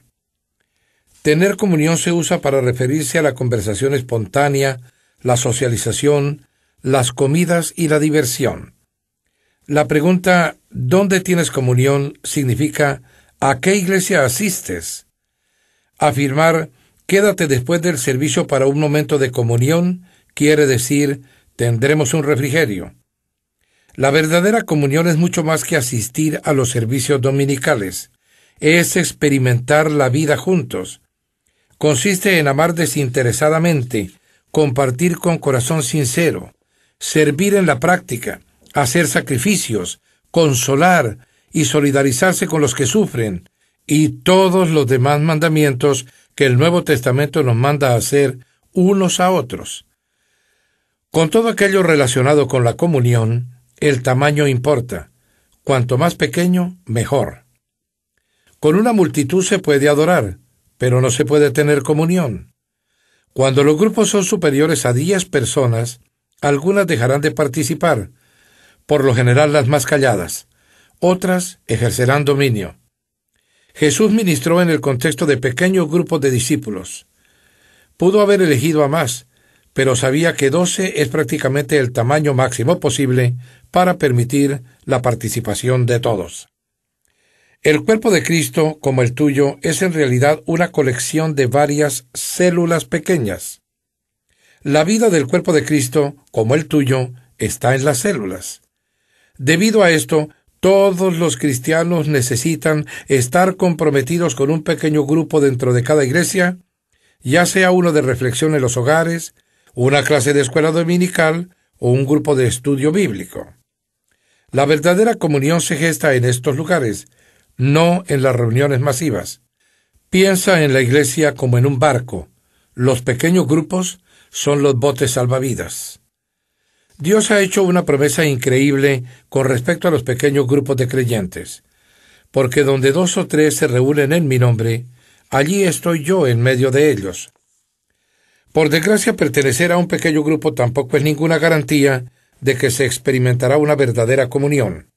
Speaker 2: Tener comunión se usa para referirse a la conversación espontánea, la socialización, las comidas y la diversión. La pregunta ¿dónde tienes comunión? Significa ¿a qué iglesia asistes? Afirmar quédate después del servicio para un momento de comunión quiere decir tendremos un refrigerio. La verdadera comunión es mucho más que asistir a los servicios dominicales. Es experimentar la vida juntos. Consiste en amar desinteresadamente, compartir con corazón sincero, servir en la práctica, hacer sacrificios, consolar y solidarizarse con los que sufren, y todos los demás mandamientos que el Nuevo Testamento nos manda a hacer unos a otros. Con todo aquello relacionado con la comunión, el tamaño importa. Cuanto más pequeño, mejor. Con una multitud se puede adorar, pero no se puede tener comunión. Cuando los grupos son superiores a 10 personas, algunas dejarán de participar, por lo general las más calladas. Otras ejercerán dominio. Jesús ministró en el contexto de pequeños grupos de discípulos. Pudo haber elegido a más, pero sabía que 12 es prácticamente el tamaño máximo posible para permitir la participación de todos. El cuerpo de Cristo, como el tuyo, es en realidad una colección de varias células pequeñas. La vida del cuerpo de Cristo, como el tuyo, está en las células. Debido a esto, todos los cristianos necesitan estar comprometidos con un pequeño grupo dentro de cada iglesia, ya sea uno de reflexión en los hogares, una clase de escuela dominical o un grupo de estudio bíblico. La verdadera comunión se gesta en estos lugares, no en las reuniones masivas. Piensa en la iglesia como en un barco. Los pequeños grupos son los botes salvavidas. Dios ha hecho una promesa increíble con respecto a los pequeños grupos de creyentes. Porque donde 2 o 3 se reúnen en mi nombre, allí estoy yo en medio de ellos. Por desgracia, pertenecer a un pequeño grupo tampoco es ninguna garantía de que se experimentará una verdadera comunión.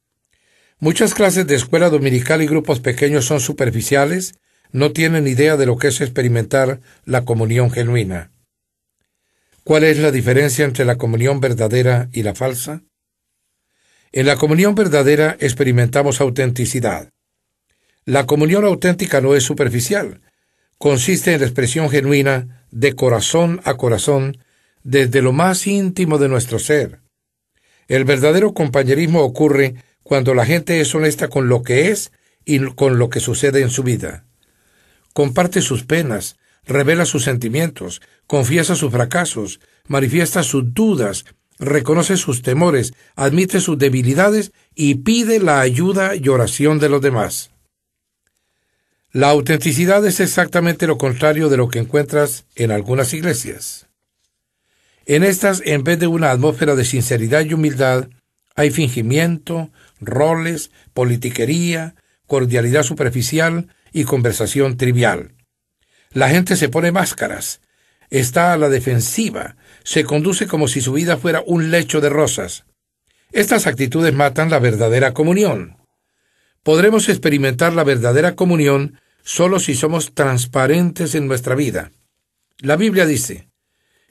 Speaker 2: Muchas clases de escuela dominical y grupos pequeños son superficiales, no tienen idea de lo que es experimentar la comunión genuina. ¿Cuál es la diferencia entre la comunión verdadera y la falsa? En la comunión verdadera experimentamos autenticidad. La comunión auténtica no es superficial. Consiste en la expresión genuina de corazón a corazón desde lo más íntimo de nuestro ser. El verdadero compañerismo ocurre cuando la gente es honesta con lo que es y con lo que sucede en su vida. Comparte sus penas, revela sus sentimientos, confiesa sus fracasos, manifiesta sus dudas, reconoce sus temores, admite sus debilidades y pide la ayuda y oración de los demás. La autenticidad es exactamente lo contrario de lo que encuentras en algunas iglesias. En estas, en vez de una atmósfera de sinceridad y humildad, hay fingimiento, roles, politiquería, cordialidad superficial y conversación trivial. La gente se pone máscaras, está a la defensiva, se conduce como si su vida fuera un lecho de rosas. Estas actitudes matan la verdadera comunión. Podremos experimentar la verdadera comunión solo si somos transparentes en nuestra vida. La Biblia dice: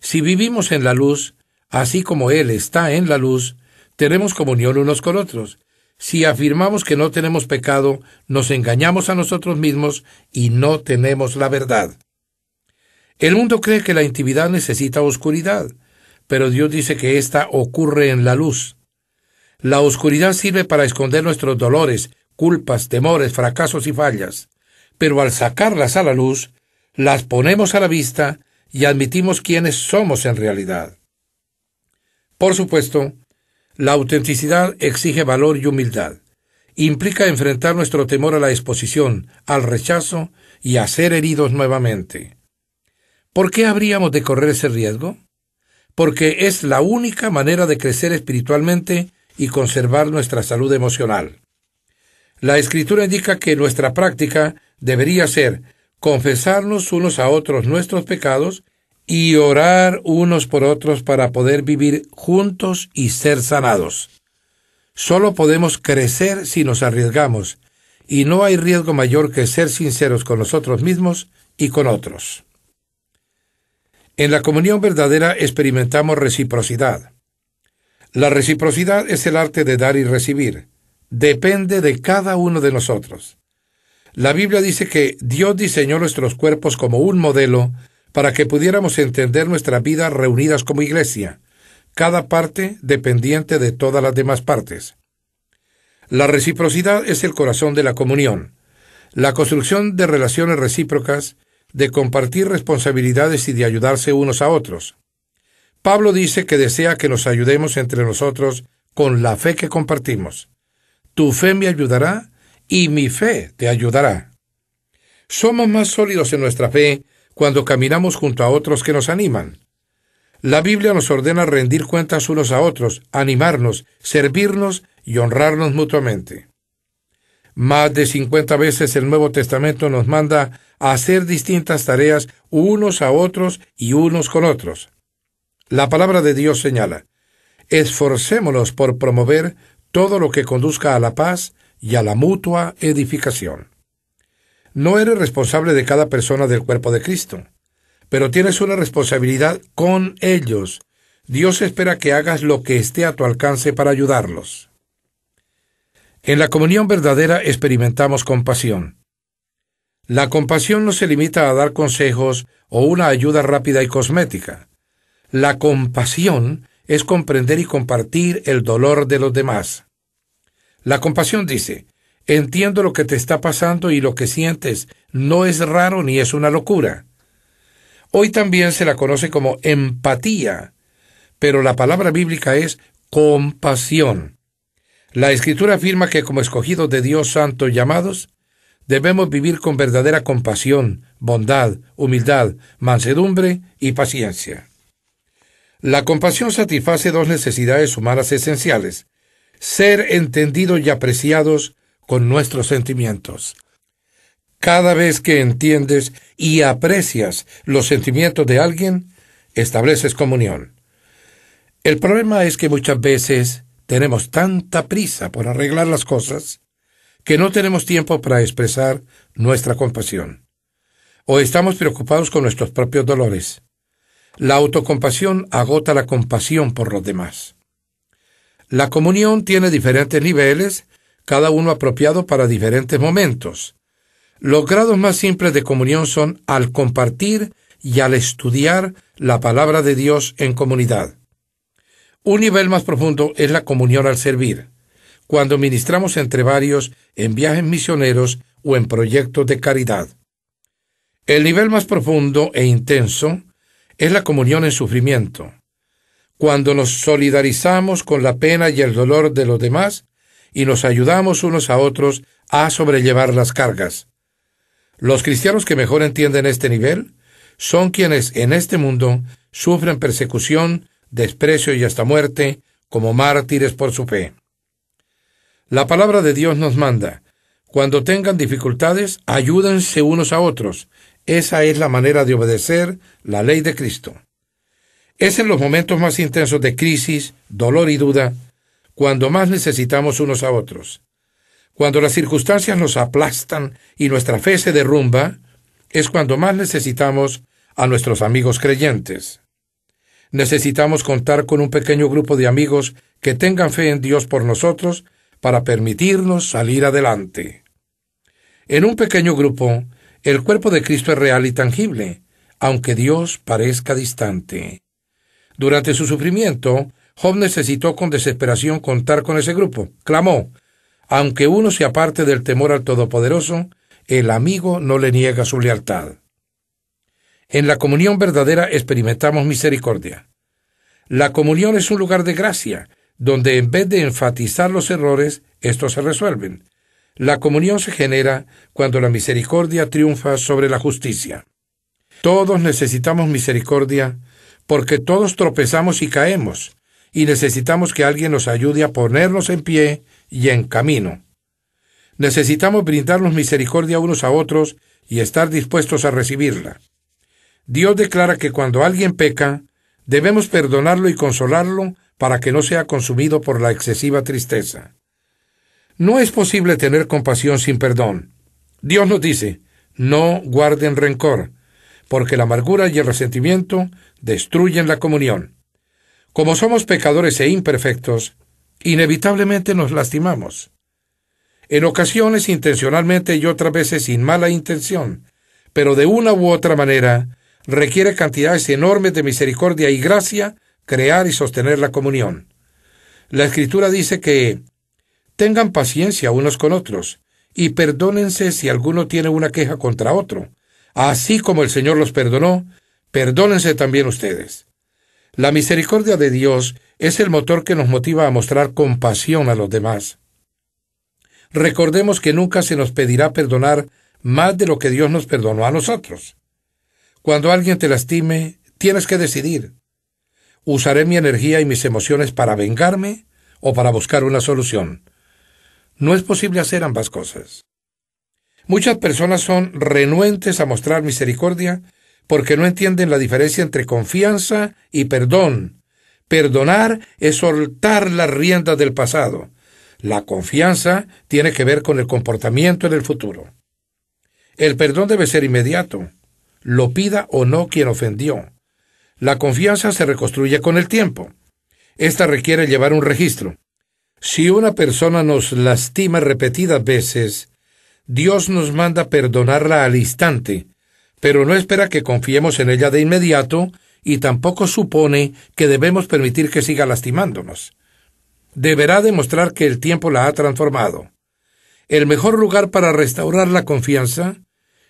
Speaker 2: si vivimos en la luz, así como Él está en la luz, tenemos comunión unos con otros. Si afirmamos que no tenemos pecado, nos engañamos a nosotros mismos y no tenemos la verdad. El mundo cree que la intimidad necesita oscuridad, pero Dios dice que ésta ocurre en la luz. La oscuridad sirve para esconder nuestros dolores, culpas, temores, fracasos y fallas, pero al sacarlas a la luz, las ponemos a la vista y admitimos quiénes somos en realidad. Por supuesto, la autenticidad exige valor y humildad. Implica enfrentar nuestro temor a la exposición, al rechazo y a ser heridos nuevamente. ¿Por qué habríamos de correr ese riesgo? Porque es la única manera de crecer espiritualmente y conservar nuestra salud emocional. La Escritura indica que nuestra práctica debería ser confesarnos unos a otros nuestros pecados y orar unos por otros para poder vivir juntos y ser sanados. Solo podemos crecer si nos arriesgamos, y no hay riesgo mayor que ser sinceros con nosotros mismos y con otros. En la comunión verdadera experimentamos reciprocidad. La reciprocidad es el arte de dar y recibir. Depende de cada uno de nosotros. La Biblia dice que Dios diseñó nuestros cuerpos como un modelo para que pudiéramos entender nuestra vida reunidas como iglesia, cada parte dependiente de todas las demás partes. La reciprocidad es el corazón de la comunión, la construcción de relaciones recíprocas, de compartir responsabilidades y de ayudarse unos a otros. Pablo dice que desea que nos ayudemos entre nosotros con la fe que compartimos. Tu fe me ayudará y mi fe te ayudará. Somos más sólidos en nuestra fe cuando caminamos junto a otros que nos animan. La Biblia nos ordena rendir cuentas unos a otros, animarnos, servirnos y honrarnos mutuamente. Más de 50 veces el Nuevo Testamento nos manda a hacer distintas tareas unos a otros y unos con otros. La palabra de Dios señala: esforcémonos por promover todo lo que conduzca a la paz y a la mutua edificación. No eres responsable de cada persona del cuerpo de Cristo, pero tienes una responsabilidad con ellos. Dios espera que hagas lo que esté a tu alcance para ayudarlos. En la comunión verdadera experimentamos compasión. La compasión no se limita a dar consejos o una ayuda rápida y cosmética. La compasión es comprender y compartir el dolor de los demás. La compasión dice: entiendo lo que te está pasando y lo que sientes no es raro ni es una locura. Hoy también se la conoce como empatía, pero la palabra bíblica es compasión. La Escritura afirma que como escogidos de Dios santo llamados, debemos vivir con verdadera compasión, bondad, humildad, mansedumbre y paciencia. La compasión satisface dos necesidades humanas esenciales: ser entendidos y apreciados con nuestros sentimientos. Cada vez que entiendes y aprecias los sentimientos de alguien, estableces comunión. El problema es que muchas veces tenemos tanta prisa por arreglar las cosas que no tenemos tiempo para expresar nuestra compasión. O estamos preocupados con nuestros propios dolores. La autocompasión agota la compasión por los demás. La comunión tiene diferentes niveles, cada uno apropiado para diferentes momentos. Los grados más simples de comunión son al compartir y al estudiar la palabra de Dios en comunidad. Un nivel más profundo es la comunión al servir, cuando ministramos entre varios en viajes misioneros o en proyectos de caridad. El nivel más profundo e intenso es la comunión en sufrimiento, cuando nos solidarizamos con la pena y el dolor de los demás y nos ayudamos unos a otros a sobrellevar las cargas. Los cristianos que mejor entienden este nivel son quienes en este mundo sufren persecución, desprecio y hasta muerte como mártires por su fe. La palabra de Dios nos manda: cuando tengan dificultades, ayúdense unos a otros. Esa es la manera de obedecer la ley de Cristo. Es en los momentos más intensos de crisis, dolor y duda, cuando más necesitamos unos a otros. Cuando las circunstancias nos aplastan y nuestra fe se derrumba, es cuando más necesitamos a nuestros amigos creyentes. Necesitamos contar con un pequeño grupo de amigos que tengan fe en Dios por nosotros para permitirnos salir adelante. En un pequeño grupo, el cuerpo de Cristo es real y tangible, aunque Dios parezca distante. Durante su sufrimiento, Job necesitó con desesperación contar con ese grupo. Clamó: aunque uno se aparte del temor al Todopoderoso, el amigo no le niega su lealtad. En la comunión verdadera experimentamos misericordia. La comunión es un lugar de gracia, donde en vez de enfatizar los errores, estos se resuelven. La comunión se genera cuando la misericordia triunfa sobre la justicia. Todos necesitamos misericordia porque todos tropezamos y caemos, y necesitamos que alguien nos ayude a ponernos en pie y en camino. Necesitamos brindarnos misericordia unos a otros y estar dispuestos a recibirla. Dios declara que cuando alguien peca, debemos perdonarlo y consolarlo para que no sea consumido por la excesiva tristeza. No es posible tener compasión sin perdón. Dios nos dice: no guarden rencor, porque la amargura y el resentimiento destruyen la comunión. Como somos pecadores e imperfectos, inevitablemente nos lastimamos. En ocasiones intencionalmente y otras veces sin mala intención, pero de una u otra manera requiere cantidades enormes de misericordia y gracia crear y sostener la comunión. La Escritura dice que tengan paciencia unos con otros y perdónense si alguno tiene una queja contra otro. Así como el Señor los perdonó, perdónense también ustedes. La misericordia de Dios es el motor que nos motiva a mostrar compasión a los demás. Recordemos que nunca se nos pedirá perdonar más de lo que Dios nos perdonó a nosotros. Cuando alguien te lastime, tienes que decidir: ¿usaré mi energía y mis emociones para vengarme o para buscar una solución? No es posible hacer ambas cosas. Muchas personas son renuentes a mostrar misericordia porque no entienden la diferencia entre confianza y perdón. Perdonar es soltar las riendas del pasado. La confianza tiene que ver con el comportamiento en el futuro. El perdón debe ser inmediato, lo pida o no quien ofendió. La confianza se reconstruye con el tiempo. Esta requiere llevar un registro. Si una persona nos lastima repetidas veces, Dios nos manda perdonarla al instante, pero no espera que confiemos en ella de inmediato y tampoco supone que debemos permitir que siga lastimándonos. Deberá demostrar que el tiempo la ha transformado. El mejor lugar para restaurar la confianza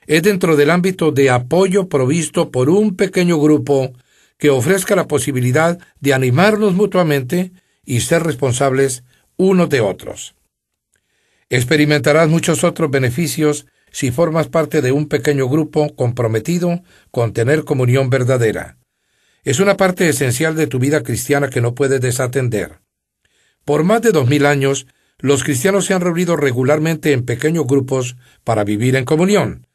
Speaker 2: es dentro del ámbito de apoyo provisto por un pequeño grupo que ofrezca la posibilidad de animarnos mutuamente y ser responsables unos de otros. Experimentarás muchos otros beneficios si formas parte de un pequeño grupo comprometido con tener comunión verdadera. Es una parte esencial de tu vida cristiana que no puedes desatender. Por más de 2000 años, los cristianos se han reunido regularmente en pequeños grupos para vivir en comunión.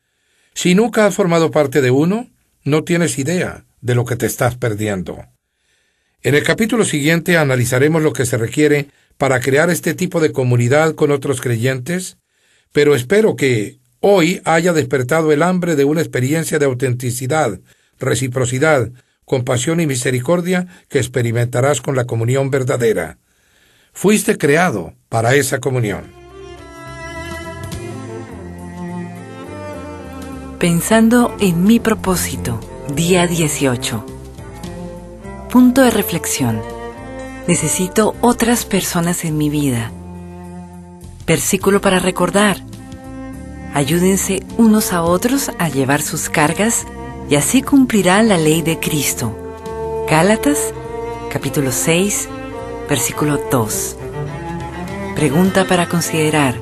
Speaker 2: Si nunca has formado parte de uno, no tienes idea de lo que te estás perdiendo. En el capítulo siguiente analizaremos lo que se requiere para crear este tipo de comunidad con otros creyentes, pero espero que hoy haya despertado el hambre de una experiencia de autenticidad, reciprocidad, compasión y misericordia que experimentarás con la comunión verdadera. Fuiste creado para esa comunión.
Speaker 1: Pensando en mi propósito, día 18. Punto de reflexión. Necesito otras personas en mi vida. Versículo para recordar. Ayúdense unos a otros a llevar sus cargas y así cumplirá la ley de Cristo. Gálatas, capítulo 6, versículo 2. Pregunta para considerar.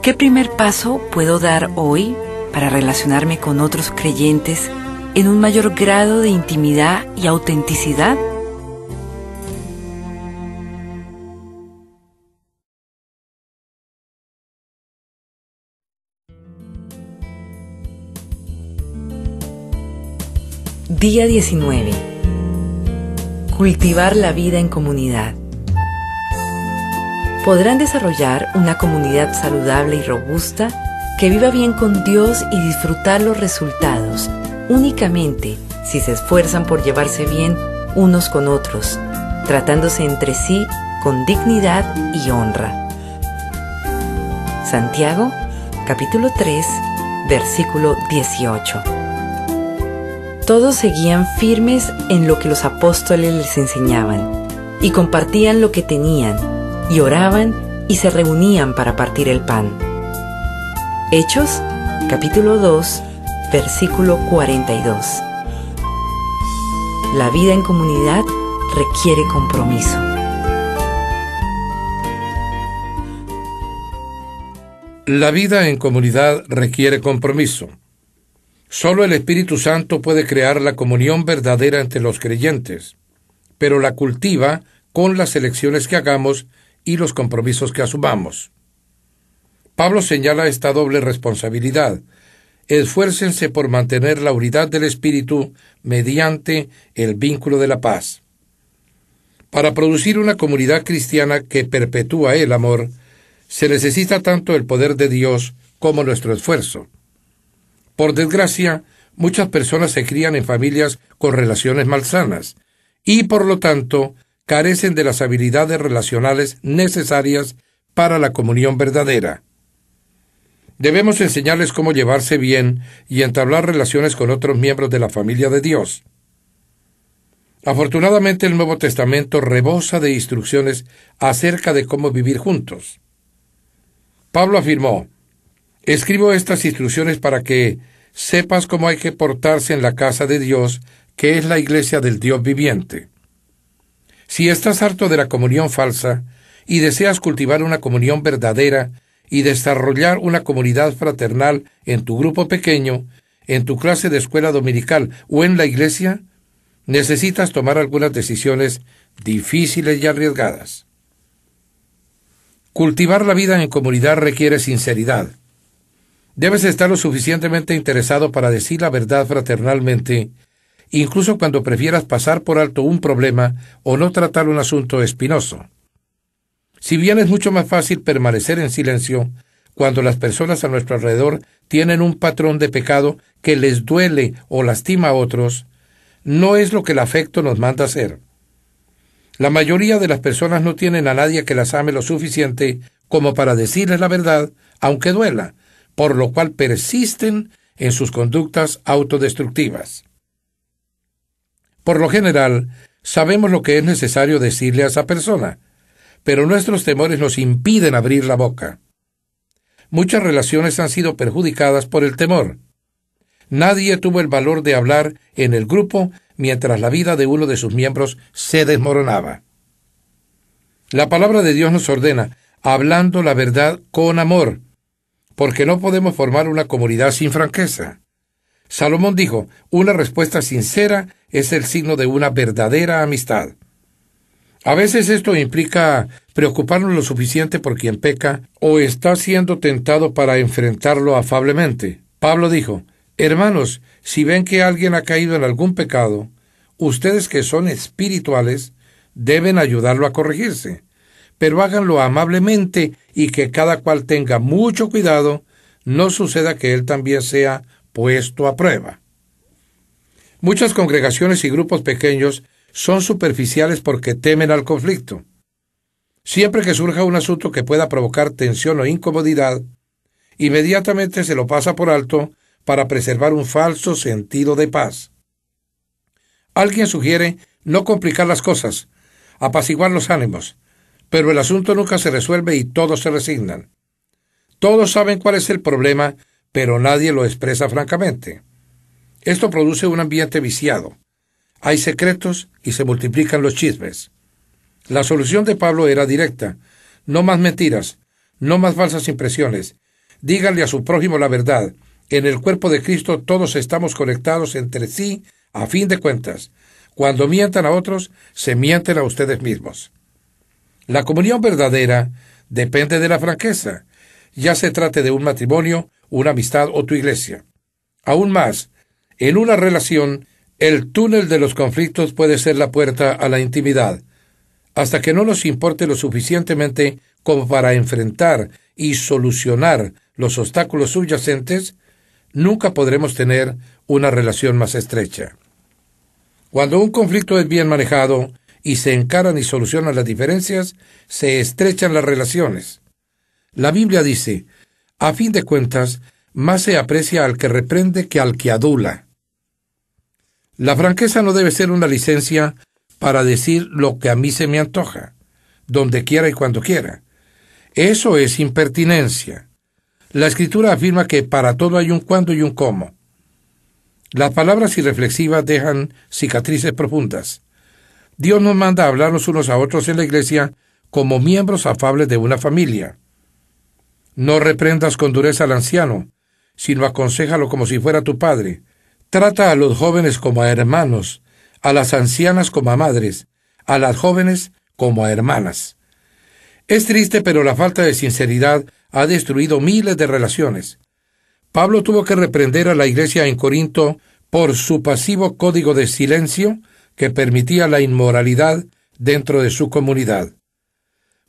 Speaker 1: ¿Qué primer paso puedo dar hoy para relacionarme con otros creyentes en un mayor grado de intimidad y autenticidad? Día 19. Cultivar la vida en comunidad. Podrán desarrollar una comunidad saludable y robusta que viva bien con Dios y disfrutar los resultados únicamente si se esfuerzan por llevarse bien unos con otros, tratándose entre sí con dignidad y honra. Santiago, capítulo 3, versículo 18. Todos seguían firmes en lo que los apóstoles les enseñaban, y compartían lo que tenían, y oraban y se reunían para partir el pan. Hechos, capítulo 2, versículo 42. La vida en comunidad requiere compromiso.
Speaker 2: La vida en comunidad requiere compromiso. Solo el Espíritu Santo puede crear la comunión verdadera entre los creyentes, pero la cultiva con las elecciones que hagamos y los compromisos que asumamos. Pablo señala esta doble responsabilidad. Esfuércense por mantener la unidad del Espíritu mediante el vínculo de la paz. Para producir una comunidad cristiana que perpetúa el amor, se necesita tanto el poder de Dios como nuestro esfuerzo. Por desgracia, muchas personas se crían en familias con relaciones malsanas y, por lo tanto, carecen de las habilidades relacionales necesarias para la comunión verdadera. Debemos enseñarles cómo llevarse bien y entablar relaciones con otros miembros de la familia de Dios. Afortunadamente, el Nuevo Testamento rebosa de instrucciones acerca de cómo vivir juntos. Pablo afirmó: escribo estas instrucciones para que sepas cómo hay que portarse en la casa de Dios, que es la iglesia del Dios viviente. Si estás harto de la comunión falsa y deseas cultivar una comunión verdadera y desarrollar una comunidad fraternal en tu grupo pequeño, en tu clase de escuela dominical o en la iglesia, necesitas tomar algunas decisiones difíciles y arriesgadas. Cultivar la vida en comunidad requiere sinceridad. Debes estar lo suficientemente interesado para decir la verdad fraternalmente, incluso cuando prefieras pasar por alto un problema o no tratar un asunto espinoso. Si bien es mucho más fácil permanecer en silencio cuando las personas a nuestro alrededor tienen un patrón de pecado que les duele o lastima a otros, no es lo que el afecto nos manda hacer. La mayoría de las personas no tienen a nadie que las ame lo suficiente como para decirles la verdad, aunque duela, por lo cual persisten en sus conductas autodestructivas. Por lo general, sabemos lo que es necesario decirle a esa persona, pero nuestros temores nos impiden abrir la boca. Muchas relaciones han sido perjudicadas por el temor. Nadie tuvo el valor de hablar en el grupo mientras la vida de uno de sus miembros se desmoronaba. La palabra de Dios nos ordena, hablando la verdad con amor, porque no podemos formar una comunidad sin franqueza. Salomón dijo, una respuesta sincera es el signo de una verdadera amistad. A veces esto implica preocuparnos lo suficiente por quien peca o está siendo tentado para enfrentarlo afablemente. Pablo dijo, hermanos, si ven que alguien ha caído en algún pecado, ustedes que son espirituales deben ayudarlo a corregirse, pero háganlo amablemente y que cada cual tenga mucho cuidado, no suceda que él también sea puesto a prueba. Muchas congregaciones y grupos pequeños son superficiales porque temen al conflicto. Siempre que surja un asunto que pueda provocar tensión o incomodidad, inmediatamente se lo pasa por alto para preservar un falso sentido de paz. Alguien sugiere no complicar las cosas, apaciguar los ánimos, pero el asunto nunca se resuelve y todos se resignan. Todos saben cuál es el problema, pero nadie lo expresa francamente. Esto produce un ambiente viciado. Hay secretos y se multiplican los chismes. La solución de Pablo era directa. No más mentiras, no más falsas impresiones. Díganle a su prójimo la verdad. En el cuerpo de Cristo todos estamos conectados entre sí a fin de cuentas. Cuando mientan a otros, se mienten a ustedes mismos. La comunión verdadera depende de la franqueza, ya se trate de un matrimonio, una amistad o tu iglesia. Aún más, en una relación, el túnel de los conflictos puede ser la puerta a la intimidad. Hasta que no nos importe lo suficientemente como para enfrentar y solucionar los obstáculos subyacentes, nunca podremos tener una relación más estrecha. Cuando un conflicto es bien manejado y se encaran y solucionan las diferencias, se estrechan las relaciones. La Biblia dice, a fin de cuentas, más se aprecia al que reprende que al que adula. La franqueza no debe ser una licencia para decir lo que a mí se me antoja, donde quiera y cuando quiera. Eso es impertinencia. La Escritura afirma que para todo hay un cuándo y un cómo. Las palabras irreflexivas dejan cicatrices profundas. Dios nos manda a hablarnos unos a otros en la iglesia como miembros afables de una familia. No reprendas con dureza al anciano, sino aconséjalo como si fuera tu padre. Trata a los jóvenes como a hermanos, a las ancianas como a madres, a las jóvenes como a hermanas. Es triste, pero la falta de sinceridad ha destruido miles de relaciones. Pablo tuvo que reprender a la iglesia en Corinto por su pasivo código de silencio que permitía la inmoralidad dentro de su comunidad.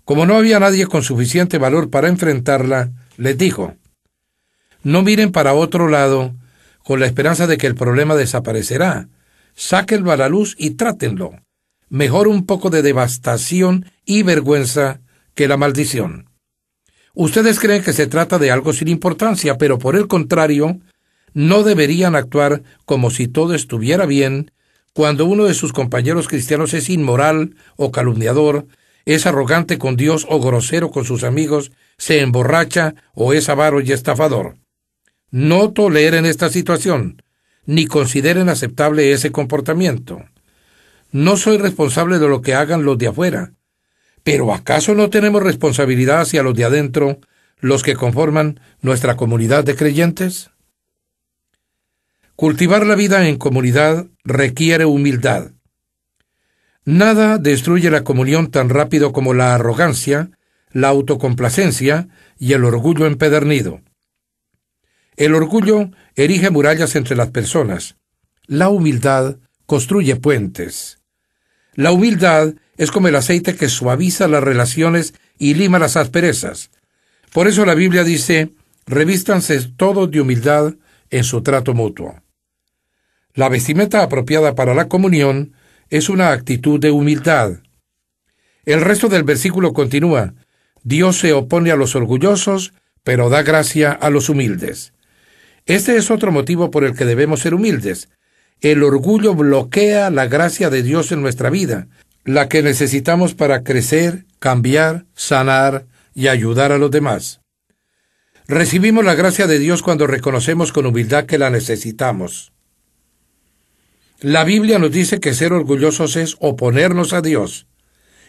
Speaker 2: Como no había nadie con suficiente valor para enfrentarla, les dijo, no miren para otro lado con la esperanza de que el problema desaparecerá. Sáquenlo a la luz y trátenlo. Mejor un poco de devastación y vergüenza que la maldición. Ustedes creen que se trata de algo sin importancia, pero por el contrario, no deberían actuar como si todo estuviera bien cuando uno de sus compañeros cristianos es inmoral o calumniador, es arrogante con Dios o grosero con sus amigos, se emborracha o es avaro y estafador. No toleren esta situación, ni consideren aceptable ese comportamiento. No soy responsable de lo que hagan los de afuera, pero ¿acaso no tenemos responsabilidad hacia los de adentro, los que conforman nuestra comunidad de creyentes? Cultivar la vida en comunidad requiere humildad. Nada destruye la comunión tan rápido como la arrogancia, la autocomplacencia y el orgullo empedernido. El orgullo erige murallas entre las personas. La humildad construye puentes. La humildad es como el aceite que suaviza las relaciones y lima las asperezas. Por eso la Biblia dice, revístanse todos de humildad en su trato mutuo. La vestimenta apropiada para la comunión es una actitud de humildad. El resto del versículo continúa, Dios se opone a los orgullosos, pero da gracia a los humildes. Este es otro motivo por el que debemos ser humildes. El orgullo bloquea la gracia de Dios en nuestra vida, la que necesitamos para crecer, cambiar, sanar y ayudar a los demás. Recibimos la gracia de Dios cuando reconocemos con humildad que la necesitamos. La Biblia nos dice que ser orgullosos es oponernos a Dios.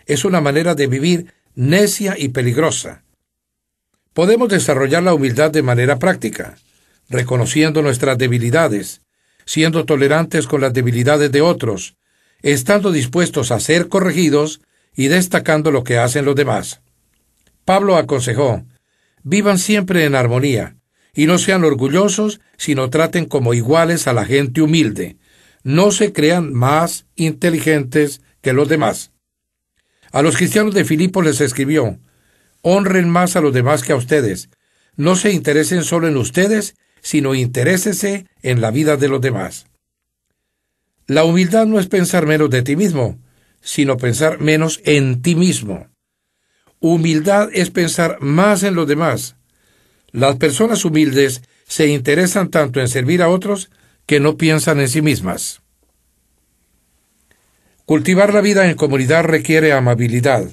Speaker 2: Es una manera de vivir necia y peligrosa. Podemos desarrollar la humildad de manera práctica, reconociendo nuestras debilidades, siendo tolerantes con las debilidades de otros, estando dispuestos a ser corregidos y destacando lo que hacen los demás. Pablo aconsejó, vivan siempre en armonía, y no sean orgullosos, sino traten como iguales a la gente humilde. No se crean más inteligentes que los demás. A los cristianos de Filipos les escribió, honren más a los demás que a ustedes. No se interesen solo en ustedes, sino interésese en la vida de los demás. La humildad no es pensar menos de ti mismo, sino pensar menos en ti mismo. Humildad es pensar más en los demás. Las personas humildes se interesan tanto en servir a otros que no piensan en sí mismas. Cultivar la vida en comunidad requiere amabilidad.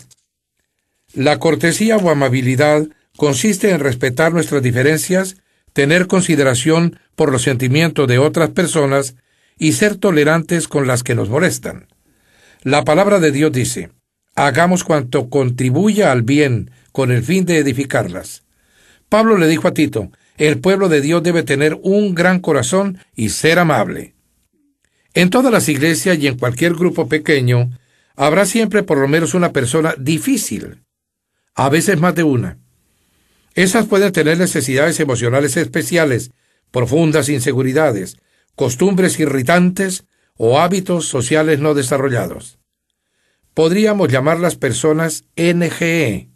Speaker 2: La cortesía o amabilidad consiste en respetar nuestras diferencias, tener consideración por los sentimientos de otras personas y ser tolerantes con las que nos molestan. La palabra de Dios dice: hagamos cuanto contribuya al bien con el fin de edificarlas. Pablo le dijo a Tito: el pueblo de Dios debe tener un gran corazón y ser amable. En todas las iglesias y en cualquier grupo pequeño, habrá siempre por lo menos una persona difícil, a veces más de una. Esas pueden tener necesidades emocionales especiales, profundas inseguridades, costumbres irritantes o hábitos sociales no desarrollados. Podríamos llamarlas personas NGE.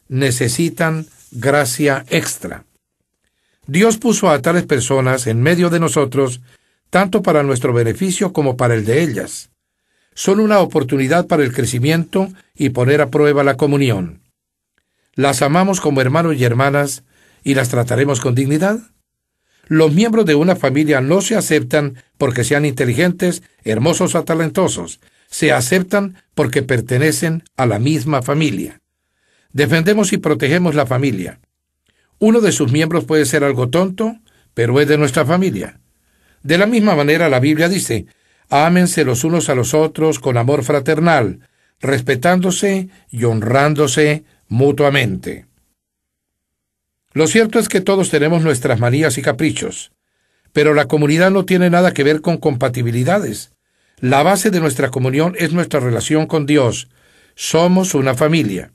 Speaker 2: Necesitan gracia extra. Dios puso a tales personas en medio de nosotros, tanto para nuestro beneficio como para el de ellas. Son una oportunidad para el crecimiento y poner a prueba la comunión. ¿Las amamos como hermanos y hermanas y las trataremos con dignidad? Los miembros de una familia no se aceptan porque sean inteligentes, hermosos o talentosos. Se aceptan porque pertenecen a la misma familia. Defendemos y protegemos la familia. Uno de sus miembros puede ser algo tonto, pero es de nuestra familia. De la misma manera, la Biblia dice: ámense los unos a los otros con amor fraternal, respetándose y honrándose mutuamente. Lo cierto es que todos tenemos nuestras manías y caprichos, pero la comunidad no tiene nada que ver con compatibilidades. La base de nuestra comunión es nuestra relación con Dios. Somos una familia.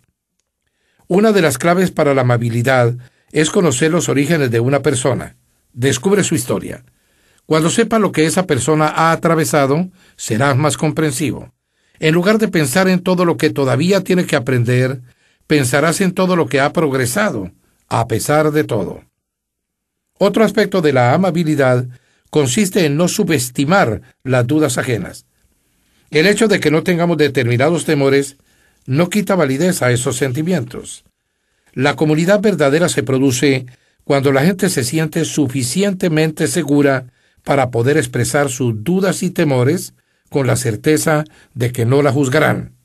Speaker 2: Una de las claves para la amabilidad es conocer los orígenes de una persona. Descubre su historia. Cuando sepa lo que esa persona ha atravesado, serás más comprensivo. En lugar de pensar en todo lo que todavía tiene que aprender, pensarás en todo lo que ha progresado, a pesar de todo. Otro aspecto de la amabilidad consiste en no subestimar las dudas ajenas. El hecho de que no tengamos determinados temores no quita validez a esos sentimientos. La comunidad verdadera se produce cuando la gente se siente suficientemente segura para poder expresar sus dudas y temores con la certeza de que no la juzgarán.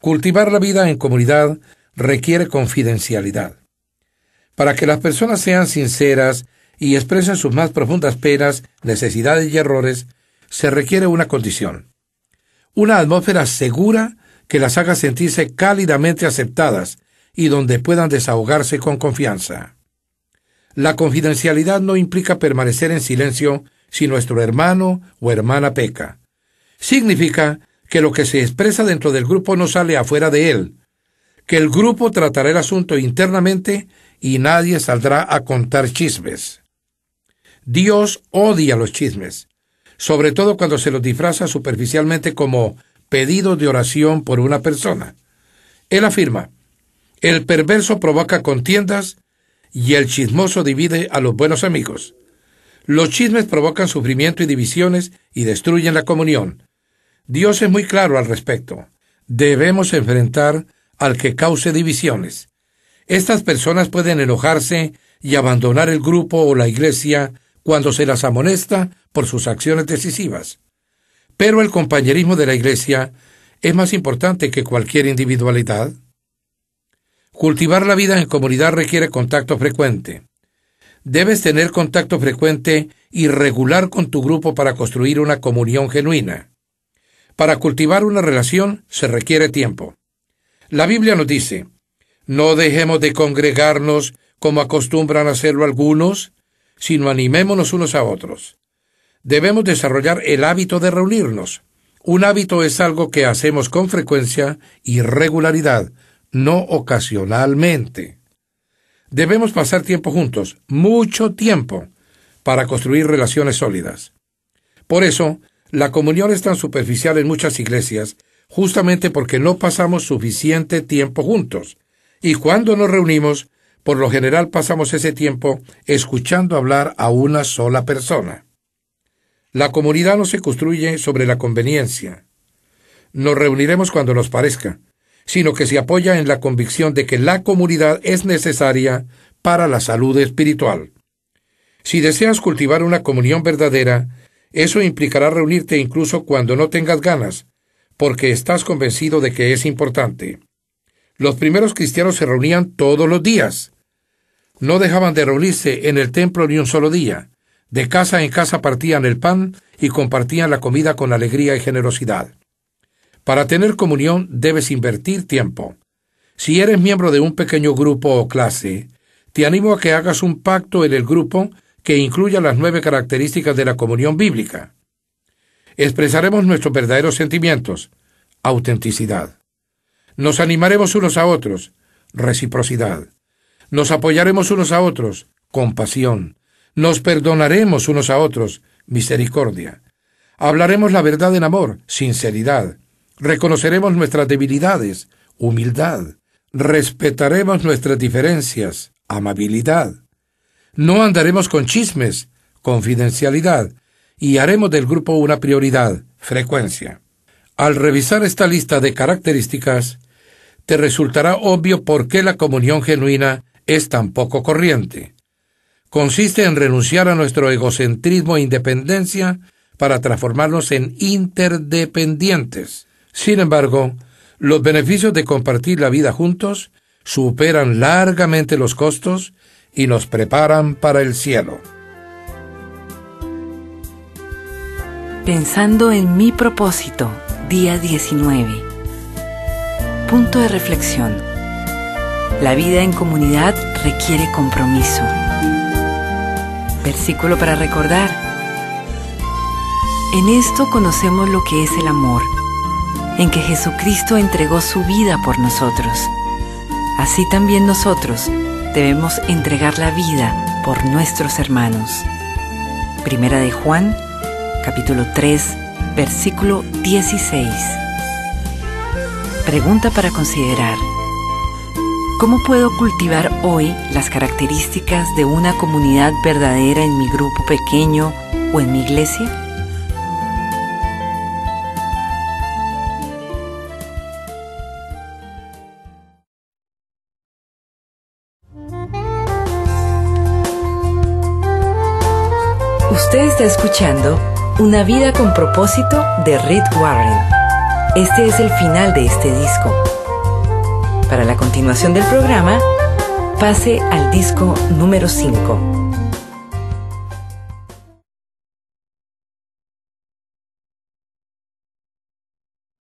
Speaker 2: Cultivar la vida en comunidad requiere confidencialidad. Para que las personas sean sinceras y expresen sus más profundas penas, necesidades y errores, se requiere una condición: una atmósfera segura que las haga sentirse cálidamente aceptadas y donde puedan desahogarse con confianza. La confidencialidad no implica permanecer en silencio si nuestro hermano o hermana peca. Significa que lo que se expresa dentro del grupo no sale afuera de él, que el grupo tratará el asunto internamente y nadie saldrá a contar chismes. Dios odia los chismes, sobre todo cuando se los disfraza superficialmente como pedidos de oración por una persona. Él afirma: el perverso provoca contiendas y el chismoso divide a los buenos amigos. Los chismes provocan sufrimiento y divisiones y destruyen la comunión. Dios es muy claro al respecto. Debemos enfrentar al que cause divisiones. Estas personas pueden enojarse y abandonar el grupo o la iglesia cuando se las amonesta por sus acciones decisivas. Pero el compañerismo de la iglesia es más importante que cualquier individualidad. Cultivar la vida en comunidad requiere contacto frecuente. Debes tener contacto frecuente y regular con tu grupo para construir una comunión genuina. Para cultivar una relación se requiere tiempo. La Biblia nos dice: no dejemos de congregarnos como acostumbran hacerlo algunos, sino animémonos unos a otros. Debemos desarrollar el hábito de reunirnos. Un hábito es algo que hacemos con frecuencia y regularidad, no ocasionalmente. Debemos pasar tiempo juntos, mucho tiempo, para construir relaciones sólidas. Por eso, la comunión es tan superficial en muchas iglesias, justamente porque no pasamos suficiente tiempo juntos. Y cuando nos reunimos, por lo general pasamos ese tiempo escuchando hablar a una sola persona. La comunidad no se construye sobre la conveniencia. Nos reuniremos cuando nos parezca, sino que se apoya en la convicción de que la comunidad es necesaria para la salud espiritual. Si deseas cultivar una comunión verdadera, eso implicará reunirte incluso cuando no tengas ganas, porque estás convencido de que es importante. Los primeros cristianos se reunían todos los días. No dejaban de reunirse en el templo ni un solo día. De casa en casa partían el pan y compartían la comida con alegría y generosidad. Para tener comunión debes invertir tiempo. Si eres miembro de un pequeño grupo o clase, te animo a que hagas un pacto en el grupo que incluya las 9 características de la comunión bíblica. Expresaremos nuestros verdaderos sentimientos, autenticidad. Nos animaremos unos a otros, reciprocidad. Nos apoyaremos unos a otros, compasión. Nos perdonaremos unos a otros, misericordia. Hablaremos la verdad en amor, sinceridad. Reconoceremos nuestras debilidades, humildad. Respetaremos nuestras diferencias, amabilidad. No andaremos con chismes, confidencialidad. Y haremos del grupo una prioridad, frecuencia. Al revisar esta lista de características, te resultará obvio por qué la comunión genuina es tan poco corriente. Consiste en renunciar a nuestro egocentrismo e independencia para transformarnos en interdependientes. Sin embargo, los beneficios de compartir la vida juntos superan largamente los costos y nos preparan para el cielo.
Speaker 1: Pensando en mi propósito, día 19. Punto de reflexión. La vida en comunidad requiere compromiso. Versículo para recordar. En esto conocemos lo que es el amor, en que Jesucristo entregó su vida por nosotros. Así también nosotros debemos entregar la vida por nuestros hermanos. Primera de Juan, capítulo 3, versículo 16. Pregunta para considerar. ¿Cómo puedo cultivar hoy las características de una comunidad verdadera en mi grupo pequeño o en mi iglesia? Usted está escuchando Una vida con propósito de Rick Warren. Este es el final de este disco. Para la continuación del programa, pase al disco número 5.